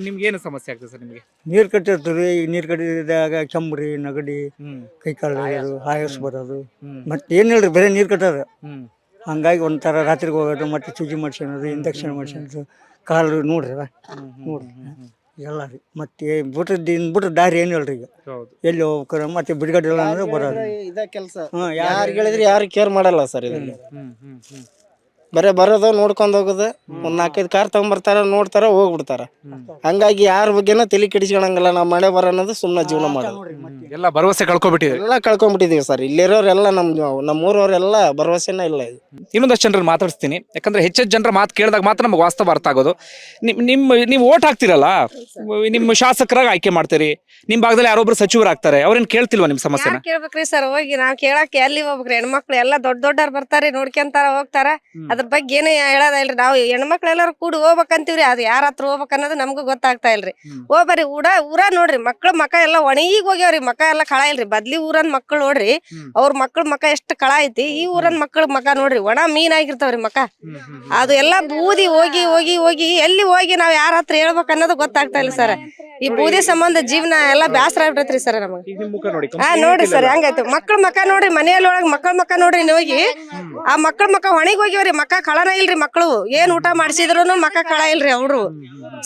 ನಿಮ್ಗೆ ಏನು ಸಮಸ್ಯೆ ಆಗ್ತದೆ ಸರ್? ನಿಮಗೆ ನೀರು ಕಟ್ಟಿರ್ತದೆ. ಈ ನೀರು ಕಟ್ಟಿದಾಗ ಕೆಮ್ಮರಿ, ನಗಡಿ, ಕೈ ಕಾಲು ಆಯಸ್ ಬರೋದು, ಮತ್ತೆ ಏನ್ ಹೇಳ್ರಿ ಬರೀ ನೀರು ಕಟ್ಟೋದು. ಹಂಗಾಗಿ ಒಂಥರ ರಾತ್ರಿಗೆ ಹೋಗೋದು, ಮತ್ತೆ ಚುಜಿ ಮಾಡ್ಸೋದು, ಇಂಜೆಕ್ಷನ್ ಮಾಡ್ಸೋದು, ಕಾಲು ನೋಡ್ರಿ ಎಲ್ಲ ರೀ. ಮತ್ತೆ ಬಿಟ್ಟ ದಾರಿ ಏನು ಹೇಳ್ರಿ ಈಗ ಎಲ್ಲಿ ಹೋಗ್ಬೇಕಾರ, ಮತ್ತೆ ಬಿಡುಗಡೆ ಇಲ್ಲ ಅಂದ್ರೆ ಬರೋದು. ಇದ ಕೆಲಸ ಯಾರು ಹೇಳಿದ್ರೆ ಯಾರು ಕೇರ್ ಮಾಡಲ್ಲ ಸರ್. ಇದರಲ್ಲಿ ಬರೇ ಬರೋದು ನೋಡ್ಕೊಂಡ್ ಹೋಗೋದು, ಒಂದ್ 4-5 ಕಾರ್ ತಗೊಂಡ್ಬರ್ತಾರ, ನೋಡ್ತಾರ, ಹೋಗ್ಬಿಡ್ತಾರ. ಹಂಗಾಗಿ ಯಾರ ಬಗ್ಗೆನ ತಲೆ ಕೆಡಿಸ್ಕೊಳಂಗಿಲ್ಲ. ನಾವು ಮಳೆ ಬರ ಅನ್ನೋದು ಸುಮ್ಮನೆ ಜೀವನ ಮಾಡೋದು. ಎಲ್ಲ ಭರವಸೆ ಕಳ್ಕೊಬಿಟ್ಟಿದೆ, ಎಲ್ಲ ಕಳ್ಕೊಂಡ್ಬಿಟ್ಟಿದೀವಿ ಸರ್. ಇಲ್ಲಿರೋರೆಲ್ಲ ನಮ್ಮೂರವರೆಲ್ಲ ಭರವಸೆನ ಇಲ್ಲ. ಇನ್ನೊಂದಷ್ಟು ಜನರನ್ನು ಮಾತಾಡಿಸ್ತೀನಿ, ಯಾಕಂದ್ರೆ ಹೆಚ್ಚೆಚ್ಚು ಜನರ ಮಾತು ಕೇಳಿದಾಗ ಮಾತ್ರ ನಮ್ಗೆ ವಾಸ್ತವ ಅರ್ಥ ಆಗೋದು. ನೀವು ಓಟ್ ಹಾಕ್ತಿರಲ್ಲ, ನಿಮ್ಮ ಶಾಸಕರಾಗಿ ಆಯ್ಕೆ ಮಾಡ್ತೀರಿ, ನಿಮ್ ಭಾಗದಲ್ಲಿ ಯಾರೊಬ್ರು ಸಚಿವರಾಗ್ತಾರೆ, ಅವ್ರೇನ್ ಕೇಳ್ತಿಲ್ವಾ ನಿಮ್ ಸಮಸ್ಯೆನ? ಕೇಳ್ಬೇಕ್ರಿ ಸರ್, ಹೋಗಿ ನಾವ್ ಕೇಳಕ್ಕೆ ಎಲ್ಲಿ ಹೋಗ್ಬೇಕ್ರಿ? ಹೆಣ್ಮಕ್ಳು ಎಲ್ಲ ದೊಡ್ಡವ್ರು ಬರ್ತಾರೆ, ನೋಡ್ಕೊಂತಾರ, ಹೋಗ್ತಾರ. ಅದ್ರ ಬಗ್ಗೆ ಏನು ಹೇಳೋದ ಇಲ್ರಿ. ನಾವು ಹೆಣ್ಮಕ್ಳು ಎಲ್ಲಾರು ಕೂಡಿ ಹೋಗ್ಬೇಕಂತೀವ್ರಿ, ಅದು ಯಾರ ಹತ್ರ ಹೋಗ್ಬೇಕ ಅನ್ನೋದು ನಮ್ಗೂ ಗೊತ್ತಾಗ್ತಾ ಇಲ್ರಿ. ಹೋಗ್ಬರಿ ಊರ ನೋಡ್ರಿ, ಮಕ್ಳ ಮಕ ಎಲ್ಲ ಒಣಗಿಗ್ ಹೋಗ್ಯಾವ್ರಿ, ಮಕ ಎಲ್ಲ ಕಳ ಇಲ್ರಿ. ಬದ್ಲಿ ಊರನ್ ಮಕ್ಳು ನೋಡ್ರಿ, ಅವ್ರ ಮಕ್ಳ ಮಕ ಎಷ್ಟು ಕಳ ಐತಿ. ಈ ಊರನ್ ಮಕ್ಳ ಮಕ ನೋಡ್ರಿ ಒಣ ಮೀನ್ ಆಗಿರ್ತಾವ್ರಿ ಮಕ. ಅದು ಎಲ್ಲಾ ಬೂದಿ ಹೋಗಿ ಹೋಗಿ ಹೋಗಿ ಎಲ್ಲಿ ಹೋಗಿ ನಾವ್ ಯಾರ ಹತ್ರ ಹೇಳ್ಬೇಕ ಅನ್ನೋದು ಗೊತ್ತಾಗ್ತಾ ಇಲ್ಲ ಸರ್. ಈ ಬೂದಿ ಸಂಬಂಧ ಜೀವನ ಎಲ್ಲಾ ಬ್ಯಾಸರ ಆಗ್ಬಿಟ್ಟೈತ್ರಿ ಸರ್ ನಮಗೆ. ನೋಡ್ರಿ ಸರ್ ಹೆಂಗಾಯ್ತು ಮಕ್ಳ ಮಕ ನೋಡ್ರಿ, ಮನೆಯಲ್ಲಿ ಒಳಗ್ ಮಕ್ಳ ಮಕ ನೋಡ್ರಿ ಹೋಗಿ. ಆ ಮಕ್ಳ ಮಕ ಒಣಗಿ ಹೋಗ್ಯವ್ರಿ, ಮಕ ಕಳನ ಇಲ್ರಿ. ಮಕ್ಳು ಏನ್ ಊಟ ಮಾಡ್ಸಿದ್ರು ಮಕ ಕಳ ಇಲ್ರಿ. ಅವ್ರು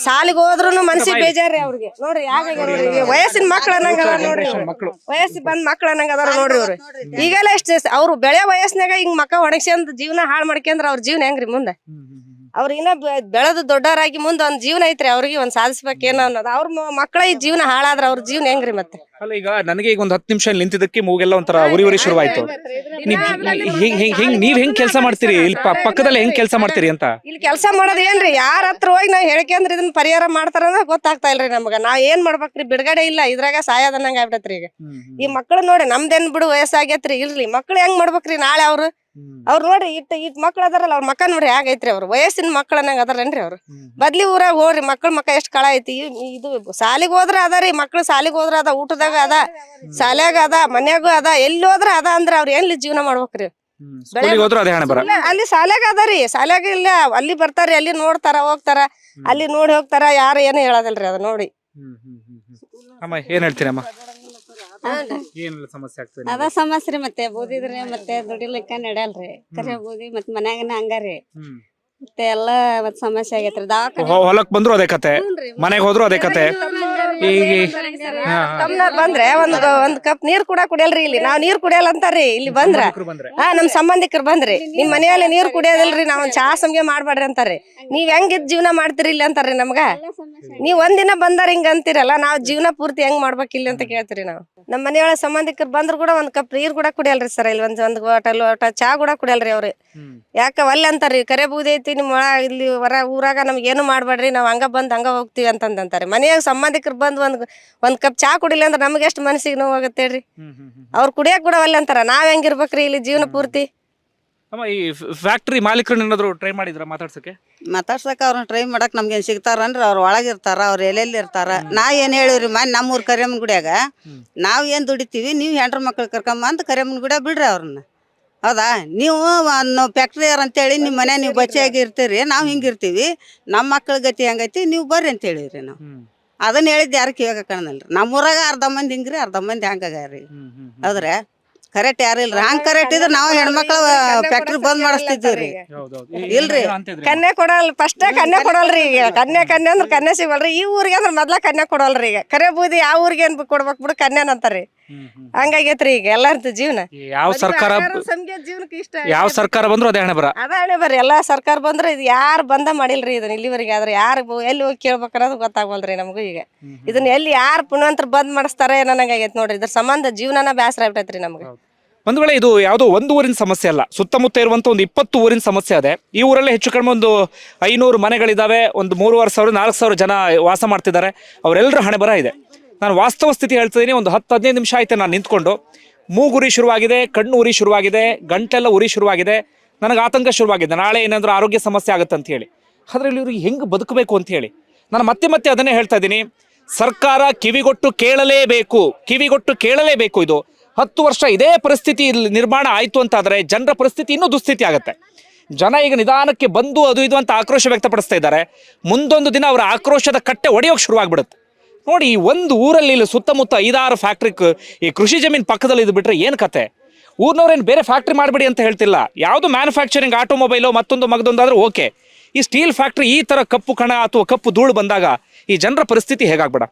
ಸಾಲಿಗೆ ಹೋದ್ರು ಮನ್ಸಿಗೆ ಬೇಜಾರ್ರಿ ಅವ್ರಿಗೆ. ನೋಡ್ರಿ ಯಾಕೆ ವಯಸ್ಸಿನ ಮಕ್ಳು ಅನ್ನಂಗ ಅದಾರ ನೋಡ್ರಿ, ವಯಸ್ಸಿಗೆ ಬಂದ್ ಮಕ್ಳು ಅನ್ನಂಗ ಅದಾರ ನೋಡ್ರಿ. ಅವ್ರು ಈಗೆಲ್ಲ ಎಷ್ಟು ಅವ್ರು ಬೆಳೆ ವಯಸ್ಸಿನಾಗ ಹಿಂಗ್ ಮಕ ಒಣಗ್ಸ್ಕೊಂಡ್ ಜೀವನ ಹಾಳು ಮಾಡ್ಕೊಂಡ್ರ ಅವ್ರ ಜೀವನ ಹೆಂಗ್ರಿ ಮುಂದೆ? ಅವ್ರ ಇನ್ನ ಬೆಳೆದು ದೊಡ್ಡವರಾಗಿ ಮುಂದೆ ಒಂದ್ ಜೀವನ ಐತ್ರಿ, ಅವ್ರಿಗೆ ಒಂದ್ ಸಾಧಿಸ್ಬೇಕೇನೋ ಅನ್ನೋದು. ಅವ್ರ ಮಕ್ಕಳ ಈ ಜೀವನ ಹಾಳಾದ್ರ ಅವ್ರ ಜೀವನ ಹೆಂಗ್ರಿ ಮತ್ತೆ? ಅಲ್ಲ ಈಗ ನನಗೆ ಈಗ ಒಂದು 10 ನಿಮಿಷ ನಿಂತಿದ್ದಕ್ಕೆ ಮೂಗೆಲ್ಲ ಒಂಥರ ಉರಿ ಶುರುವಾಯ್ತು. ನೀವ್ ಹೆಂಗ್ ಕೆಲಸ ಮಾಡ್ತೀರಿ ಇಲ್ಲಿ ಪಕ್ಕದಲ್ಲಿ, ಹೆಂಗ್ ಕೆಲಸ ಮಾಡ್ತೀರಿ ಅಂತ? ಇಲ್ಲಿ ಕೆಲಸ ಮಾಡೋದ್ ಏನ್ರಿ? ಯಾರ ಹತ್ರ ಹೋಗಿ ನಾವ್ ಹೇಳ್ಕೊಂಡ್ರ ಇದನ್ನ ಪರಿಹಾರ ಮಾಡ್ತಾರ ಗೊತ್ತಾಗ್ತಾ ಇಲ್ರಿ ನಮ್ಗ. ನಾವ್ ಏನ್ ಮಾಡ್ಬೇಕ್ರಿ? ಬಿಡುಗಡೆ ಇಲ್ಲ, ಇದ್ರಾಗ ಸಾಯೋದನ್ನಂಗ ಆಗ್ಬಿಡತ್ರಿ ಈಗ. ಈ ಮಕ್ಳು ನೋಡಿ, ನಮ್ದೇನ್ ಬಿಡು ವಯಸ್ಸಾಗೈತ್ರಿ, ಇಲ್ರಿ ಮಕ್ಳು ಹೆಂಗ್ ಮಾಡ್ಬೇಕ್ರಿ ನಾಳೆ? ಅವ್ರು ನೋಡ್ರಿ ಇಟ್ ಮಕ್ಳು ಅದಾರಲ್ಲ, ಅವ್ರ ಮಕ್ಕ ನೋಡ್ರಿ ಆಗೈತ್ರಿ. ಅವ್ರು ವಯಸ್ಸಿನ ಮಕ್ಳು ಅನ್ನಂಗ ಅದಾರನ್ರಿ ಅವ್ರು. ಬದ್ಲಿ ಊರಾಗ ಹೋಗ್ರಿ, ಮಕ್ಳ ಮಕ್ಕ ಎಷ್ಟ್ ಕಳ ಐತಿ. ಇದು ಸಾಲಿಗೆ ಹೋದ್ರ ಅದಾರಿ, ಮಕ್ಳು ಸಾಲಿಗೆ ಹೋದ್ರ ಅದ, ಊಟದಾಗ ಅದ, ಶಾಲ್ಯಾಗ ಅದ, ಮನ್ಯಾಗೂ ಅದ, ಎಲ್ಲಿ ಹೋದ್ರ ಅದ ಅಂದ್ರ ಅವ್ರ ಎಲ್ಲಿ ಜೀವನ ಮಾಡ್ಬೇಕ್ರಿ? ಅಲ್ಲಿ ಶಾಲ್ಯಾಗ ಅದಾರಿ, ಶಾಲ್ಯಾಗ ಇಲ್ಲ, ಅಲ್ಲಿ ಬರ್ತಾರಿ, ಅಲ್ಲಿ ನೋಡ್ತಾರ, ಹೋಗ್ತಾರ, ಅಲ್ಲಿ ನೋಡಿ ಹೋಗ್ತಾರ. ಯಾರು ಏನು ಹೇಳೋದಿಲ್ರಿ ಅದ ನೋಡಿ. ಏನ್ ಹೇಳ್ತೀರಮ್ಮ? ಅದ ಸಮಸ್ಯೆ ಮತ್ತೆ ಬೂದಿದ್ರಿ, ಮತ್ತೆ ದುಡಿಲಿಕ್ಕ ನಡೆಯಲ್ರಿ. ಕರೆ ಬೂದಿ ಮತ್ ಮನ್ಯಾಗನ ಹಂಗಾರಿ, ಮತ್ತೆ ಎಲ್ಲಾ ಮತ್ ಸಮಸ್ಯೆ ಆಗೈತ್ರಿ. ಹೊಲಕ್ ಬಂದ್ರು ಅದೇ ಕತೆ, ಮನೆಗೆ ಹೋದ್ರು ಅದೇ ಕತೆ. ಬಂದ್ರೆ ಒಂದ್ ಕಪ್ ನೀರ್ ಕೂಡ ಕುಡಿಯಲ್ರಿ ಇಲ್ಲಿ. ನಾವ್ ನೀರ್ ಕುಡಿಯಲ್ಲ ಅಂತಾರ್ರಿ ಇಲ್ಲಿ ಬಂದ್ರ. ನಮ್ ಸಂಬಂಧಿಕರು ಬಂದ್ರಿ, ನಿಮ್ ಮನೆಯಲ್ಲಿ ನೀರ್ ಕುಡಿಯೋದಿಲ್ರಿ, ನಾವ್ ಒಂದ್ ಚಾ ಸಂಗೆ ಮಾಡ್ಬೇಡ್ರಿ ಅಂತಾರ್ರಿ. ನೀವ್ ಹೆಂಗಿದ್ ಜೀವನ ಮಾಡ್ತೀರಿ ಇಲ್ಲಿ ಅಂತಾರ್ರಿ ನಮ್ಗ. ನೀವ್ ಒಂದಿನ ಬಂದಾರ ಹಿಂಗ ಅಂತೀರಲ್ಲ, ನಾವ್ ಜೀವನ ಪೂರ್ತಿ ಹೆಂಗ್ ಮಾಡ್ಬೇಕ್ ಇಲ್ಲಿ ಅಂತ ಕೇಳ್ತೀರಿ ನಾವು. ನಮ್ ಮನೆಯೊಳಗ ಸಂಬಂಧಿಕರು ಬಂದ್ರು ಕೂಡ ಒಂದ್ ಕಪ್ ನೀರ್ ಕೂಡ ಕುಡಿಯಲ್ರಿ ಸರ್. ಇಲ್ಲಿ ಒಂದ್ ಲೋಟ ಚಾ ಕೂಡ ಕುಡಿಯಲ್ರಿ ಅವ್ರಿ. ಯಾಕ ಒಲ್ಲೆ ಅಂತಾರ್ರಿ, ಕರೆ ಬೂದಿ ಐತಿ ನಿಮ್ ಇಲ್ಲಿ ಊರಾಗ ನಮ್ಗೆ ಏನು ಮಾಡ್ಬೇಡ್ರಿ, ನಾವ್ ಹಂಗ ಬಂದ್ ಹಂಗ ಹೋಗ್ತಿವಿ ಅಂತಂತಾರೆ. ಮನೆಯಾಗ ಸಂಬಂಧಿಕರು ಬಂದ್ ಒಂದ್ ಕಪ್ ಚಾ ಕುಡಿಲ್ಲ ಅಂದ್ರೆ ನಮ್ಗೆ ಎಷ್ಟು ಮನಸ್ಸಿಗೆ ನೋವು ಆಗತ್ತೆ ಹೇಳ್ರಿ. ಅವ್ರು ಕುಡಿಯಕ್ ಕೂಡ ಒಲ್ಲೆ ಅಂತಾರ. ನಾವ್ ಹೆಂಗಿರ್ಬೇಕ್ರಿ ಇಲ್ಲಿ ಜೀವನ ಪೂರ್ತಿ? ಈ ಫ್ಯಾಕ್ಟ್ರಿ ಮಾಲೀಕರನ್ನ ಏನಾದ್ರು ಟ್ರೈ ಮಾಡಿದ್ರ ಮಾತಾಡ್ಸಕ್ಕೆ? ಅವ್ರನ್ನ ಟ್ರೈ ಮಾಡಕ್ ನಮ್ಗೇನ್ ಸಿಗ್ತಾರನ್ರಿ? ಅವ್ರ ಒಳಗಿರ್ತಾರ, ಅವ್ರ ಎಲ್ಲೆಲ್ಲಿ ಇರ್ತಾರ. ನಾ ಏನ್ ಹೇಳಿವ್ರಿ ನಮ್ಮೂರ್ ಕರಿಯಮ್ಮನ ಗುಡಿಯಾಗ, ನಾವ್ ಏನ್ ದುಡಿತೀವಿ, ನೀವ್ ಹೆಂಡ್ರ ಮಕ್ಳು ಕರ್ಕೊಂಬ ಅಂತ ಕರಿಯಮ್ಮನ ಗುಡಿಯಾಗ ಬಿಡ್ರಿ ಅವ್ರನ್ನ. ಹೌದಾ? ನೀವು ಫ್ಯಾಕ್ಟ್ರಿಯರ್ ಅಂತೇಳಿ ನಿಮ್ಮ ಮನೆ ನೀವು ಬಚ್ಚಿಯಾಗಿ ಇರ್ತೀರಿ, ನಾವ್ ಹಿಂಗಿರ್ತೀವಿ, ನಮ್ಮ ಮಕ್ಳ ಗತಿ ಹೆಂಗೈತಿ, ನೀವು ಬರ್ರಿ ಅಂತ ಹೇಳಿವ್ರಿ ನಾವು. ಅದನ್ನ ಹೇಳಿದ್ ಯಾರು ಕಿವಾಗ ಕಾಣಲ್ರಿ. ನಮ್ಮೂರಾಗ ಅರ್ಧ ಮಂದಿ ಹಿಂಗ್ರಿ, ಅರ್ಧ ಮಂದಿ ಹಂಗಾಗ್ಯಾರಿ. ಹೌದ್ರೆ ಕರೆಕ್ಟ್ ಯಾರಿಲ್ರಿ ಹಂಗ್ ಕರೆಕ್ಟ್ ಇದ್ರೆ ನಾವು ಹೆಣ್ಮಕ್ಳ ಫ್ಯಾಕ್ಟ್ರಿ ಬಂದ್ ಮಾಡಿಸ್ತಿದ್ವಿ ಇಲ್ರಿ ಕನ್ಯಾ ಕೊಡಲ್ಲ ಫಸ್ಟ್ ಕನ್ಯಾ ಕೊಡಲ್ರಿ ಈಗ ಕನ್ಯಾ ಅಂದ್ರೆ ಕನ್ಯಾ ಸಿಗಲ್ರಿ ಈ ಊರಿಗೆ ಅಂದ್ರೆ ಮೊದ್ಲ ಕನ್ಯಾ ಕೊಡಲ್ರಿ ಈಗ ಕರೆ ಬೂದಿ ಯಾವ ಊರಿಗೆ ಏನ್ ಕೊಡ್ಬೇಕು ಬಿಡು ಕನ್ಯಾನ ಅಂತಾರ್ರಿ ಹಂಗಾಗೈತ್ರಿ ಈಗ ಎಲ್ಲಾರ್ದು ಜೀವನ ಯಾವ ಸರ್ಕಾರ ಜೀವನಕ್ಕೆ ಇಷ್ಟ ಯಾವ ಸರ್ಕಾರ ಬಂದ್ರು ಅದೇ ಹಣೆ ಬರ. ಅದ ಹಣೆ ಬರ್ರಿ ಎಲ್ಲಾ ಸರ್ಕಾರ ಬಂದ್ರೆ ಇದು ಯಾರು ಬಂದ ಮಾಡಿಲ್ರಿ ಇದನ್ನ ಇಲ್ಲಿವರೆಗೆ ಆದ್ರೆ ಯಾರು ಎಲ್ಲಿ ಹೋಗಿ ಕೇಳ್ಬೇಕನ್ನೋದು ಗೊತ್ತಾಗವಲ್ರಿ ನಮಗೂ ಈಗ ಇದನ್ನ ಎಲ್ಲಿ ಯಾರು ಪುಣ್ಯವಂತರು ಬಂದ್ ಮಾಡಿಸ್ತಾರೆ ನನಗಾಗೈತಿ ನೋಡ್ರಿ ಇದ್ರ ಸಂಬಂಧ ಜೀವನನ ಬೇಸರ ಆಗ್ಬಿಟ್ಟೈತ್ರಿ ನಮ್ಗೆ. ಒಂದು ವೇಳೆ ಇದು ಯಾವುದೋ ಒಂದು ಊರಿನ ಸಮಸ್ಯೆ ಅಲ್ಲ, ಸುತ್ತಮುತ್ತ ಇರುವಂತ ಒಂದು 20 ಊರಿನ ಸಮಸ್ಯೆ ಅದೇ. ಈ ಊರಲ್ಲಿ ಹೆಚ್ಚು ಕಡಿಮೆ ಒಂದು 500 ಮನೆಗಳಿದಾವೆ, ಒಂದು 3,500 4,000 ಜನ ವಾಸ ಮಾಡ್ತಿದ್ದಾರೆ. ಅವರೆಲ್ಲರ ಹಣೆ ಬರ ಇದೆ. ನಾನು ವಾಸ್ತವ ಸ್ಥಿತಿ ಹೇಳ್ತಿದ್ದೀನಿ. ಒಂದು 10-15 ನಿಮಿಷ ಆಯ್ತು ನಾನು ನಿಂತ್ಕೊಂಡು. ಮೂಗುರಿ ಶುರುವಾಗಿದೆ, ಕಣ್ಣು ಉರಿ ಶುರುವಾಗಿದೆ, ಗಂಟೆಲ್ಲ ಉರಿ ಶುರುವಾಗಿದೆ. ನನಗೆ ಆತಂಕ ಶುರುವಾಗಿದೆ, ನಾಳೆ ಏನಾದರೂ ಆರೋಗ್ಯ ಸಮಸ್ಯೆ ಆಗುತ್ತೆ ಅಂತ ಹೇಳಿ. ಆದರೆ ಇವ್ರಿಗೆ ಹೆಂಗೆ ಬದುಕಬೇಕು ಅಂತ ಹೇಳಿ ನಾನು ಮತ್ತೆ ಮತ್ತೆ ಅದನ್ನೇ ಹೇಳ್ತಾ ಇದ್ದೀನಿ. ಸರ್ಕಾರ ಕಿವಿಗೊಟ್ಟು ಕೇಳಲೇಬೇಕು. ಇದು 10 ವರ್ಷ ಇದೇ ಪರಿಸ್ಥಿತಿ ನಿರ್ಮಾಣ ಆಯಿತು ಅಂತಾದರೆ ಜನರ ಪರಿಸ್ಥಿತಿ ಇನ್ನೂ ದುಸ್ಥಿತಿ ಆಗುತ್ತೆ. ಜನ ಈಗ ನಿಧಾನಕ್ಕೆ ಬಂದು ಅದು ಇದು ಅಂತ ಆಕ್ರೋಶ ವ್ಯಕ್ತಪಡಿಸ್ತಾ ಇದ್ದಾರೆ. ಮುಂದೊಂದು ದಿನ ಅವರ ಆಕ್ರೋಶದ ಕಟ್ಟೆ ಒಡೆಯೋಕೆ ಶುರುವಾಗ್ಬಿಡುತ್ತೆ. ನೋಡಿ, ಈ ಒಂದು ಊರಲ್ಲಿ ಇಲ್ಲಿ ಸುತ್ತಮುತ್ತ 5-6 ಫ್ಯಾಕ್ಟ್ರಿ, ಈ ಕೃಷಿ ಜಮೀನು ಪಕ್ಕದಲ್ಲಿ ಇದು ಬಿಟ್ಟರೆ ಏನು ಕತೆ? ಊರಿನವ್ರೇನು ಬೇರೆ ಫ್ಯಾಕ್ಟ್ರಿ ಮಾಡಬೇಡಿ ಅಂತ ಹೇಳ್ತಿಲ್ಲ. ಯಾವುದು ಮ್ಯಾನುಫ್ಯಾಕ್ಚರಿಂಗ್ ಆಟೋಮೊಬೈಲು ಮತ್ತೊಂದಾದ್ರೂ ಓಕೆ. ಈ ಸ್ಟೀಲ್ ಫ್ಯಾಕ್ಟ್ರಿ ಈ ಥರ ಕಪ್ಪು ಕಣ ಅಥವಾ ಕಪ್ಪು ಧೂಳು ಬಂದಾಗ ಈ ಜನರ ಪರಿಸ್ಥಿತಿ ಹೇಗಾಗ್ಬೇಡ?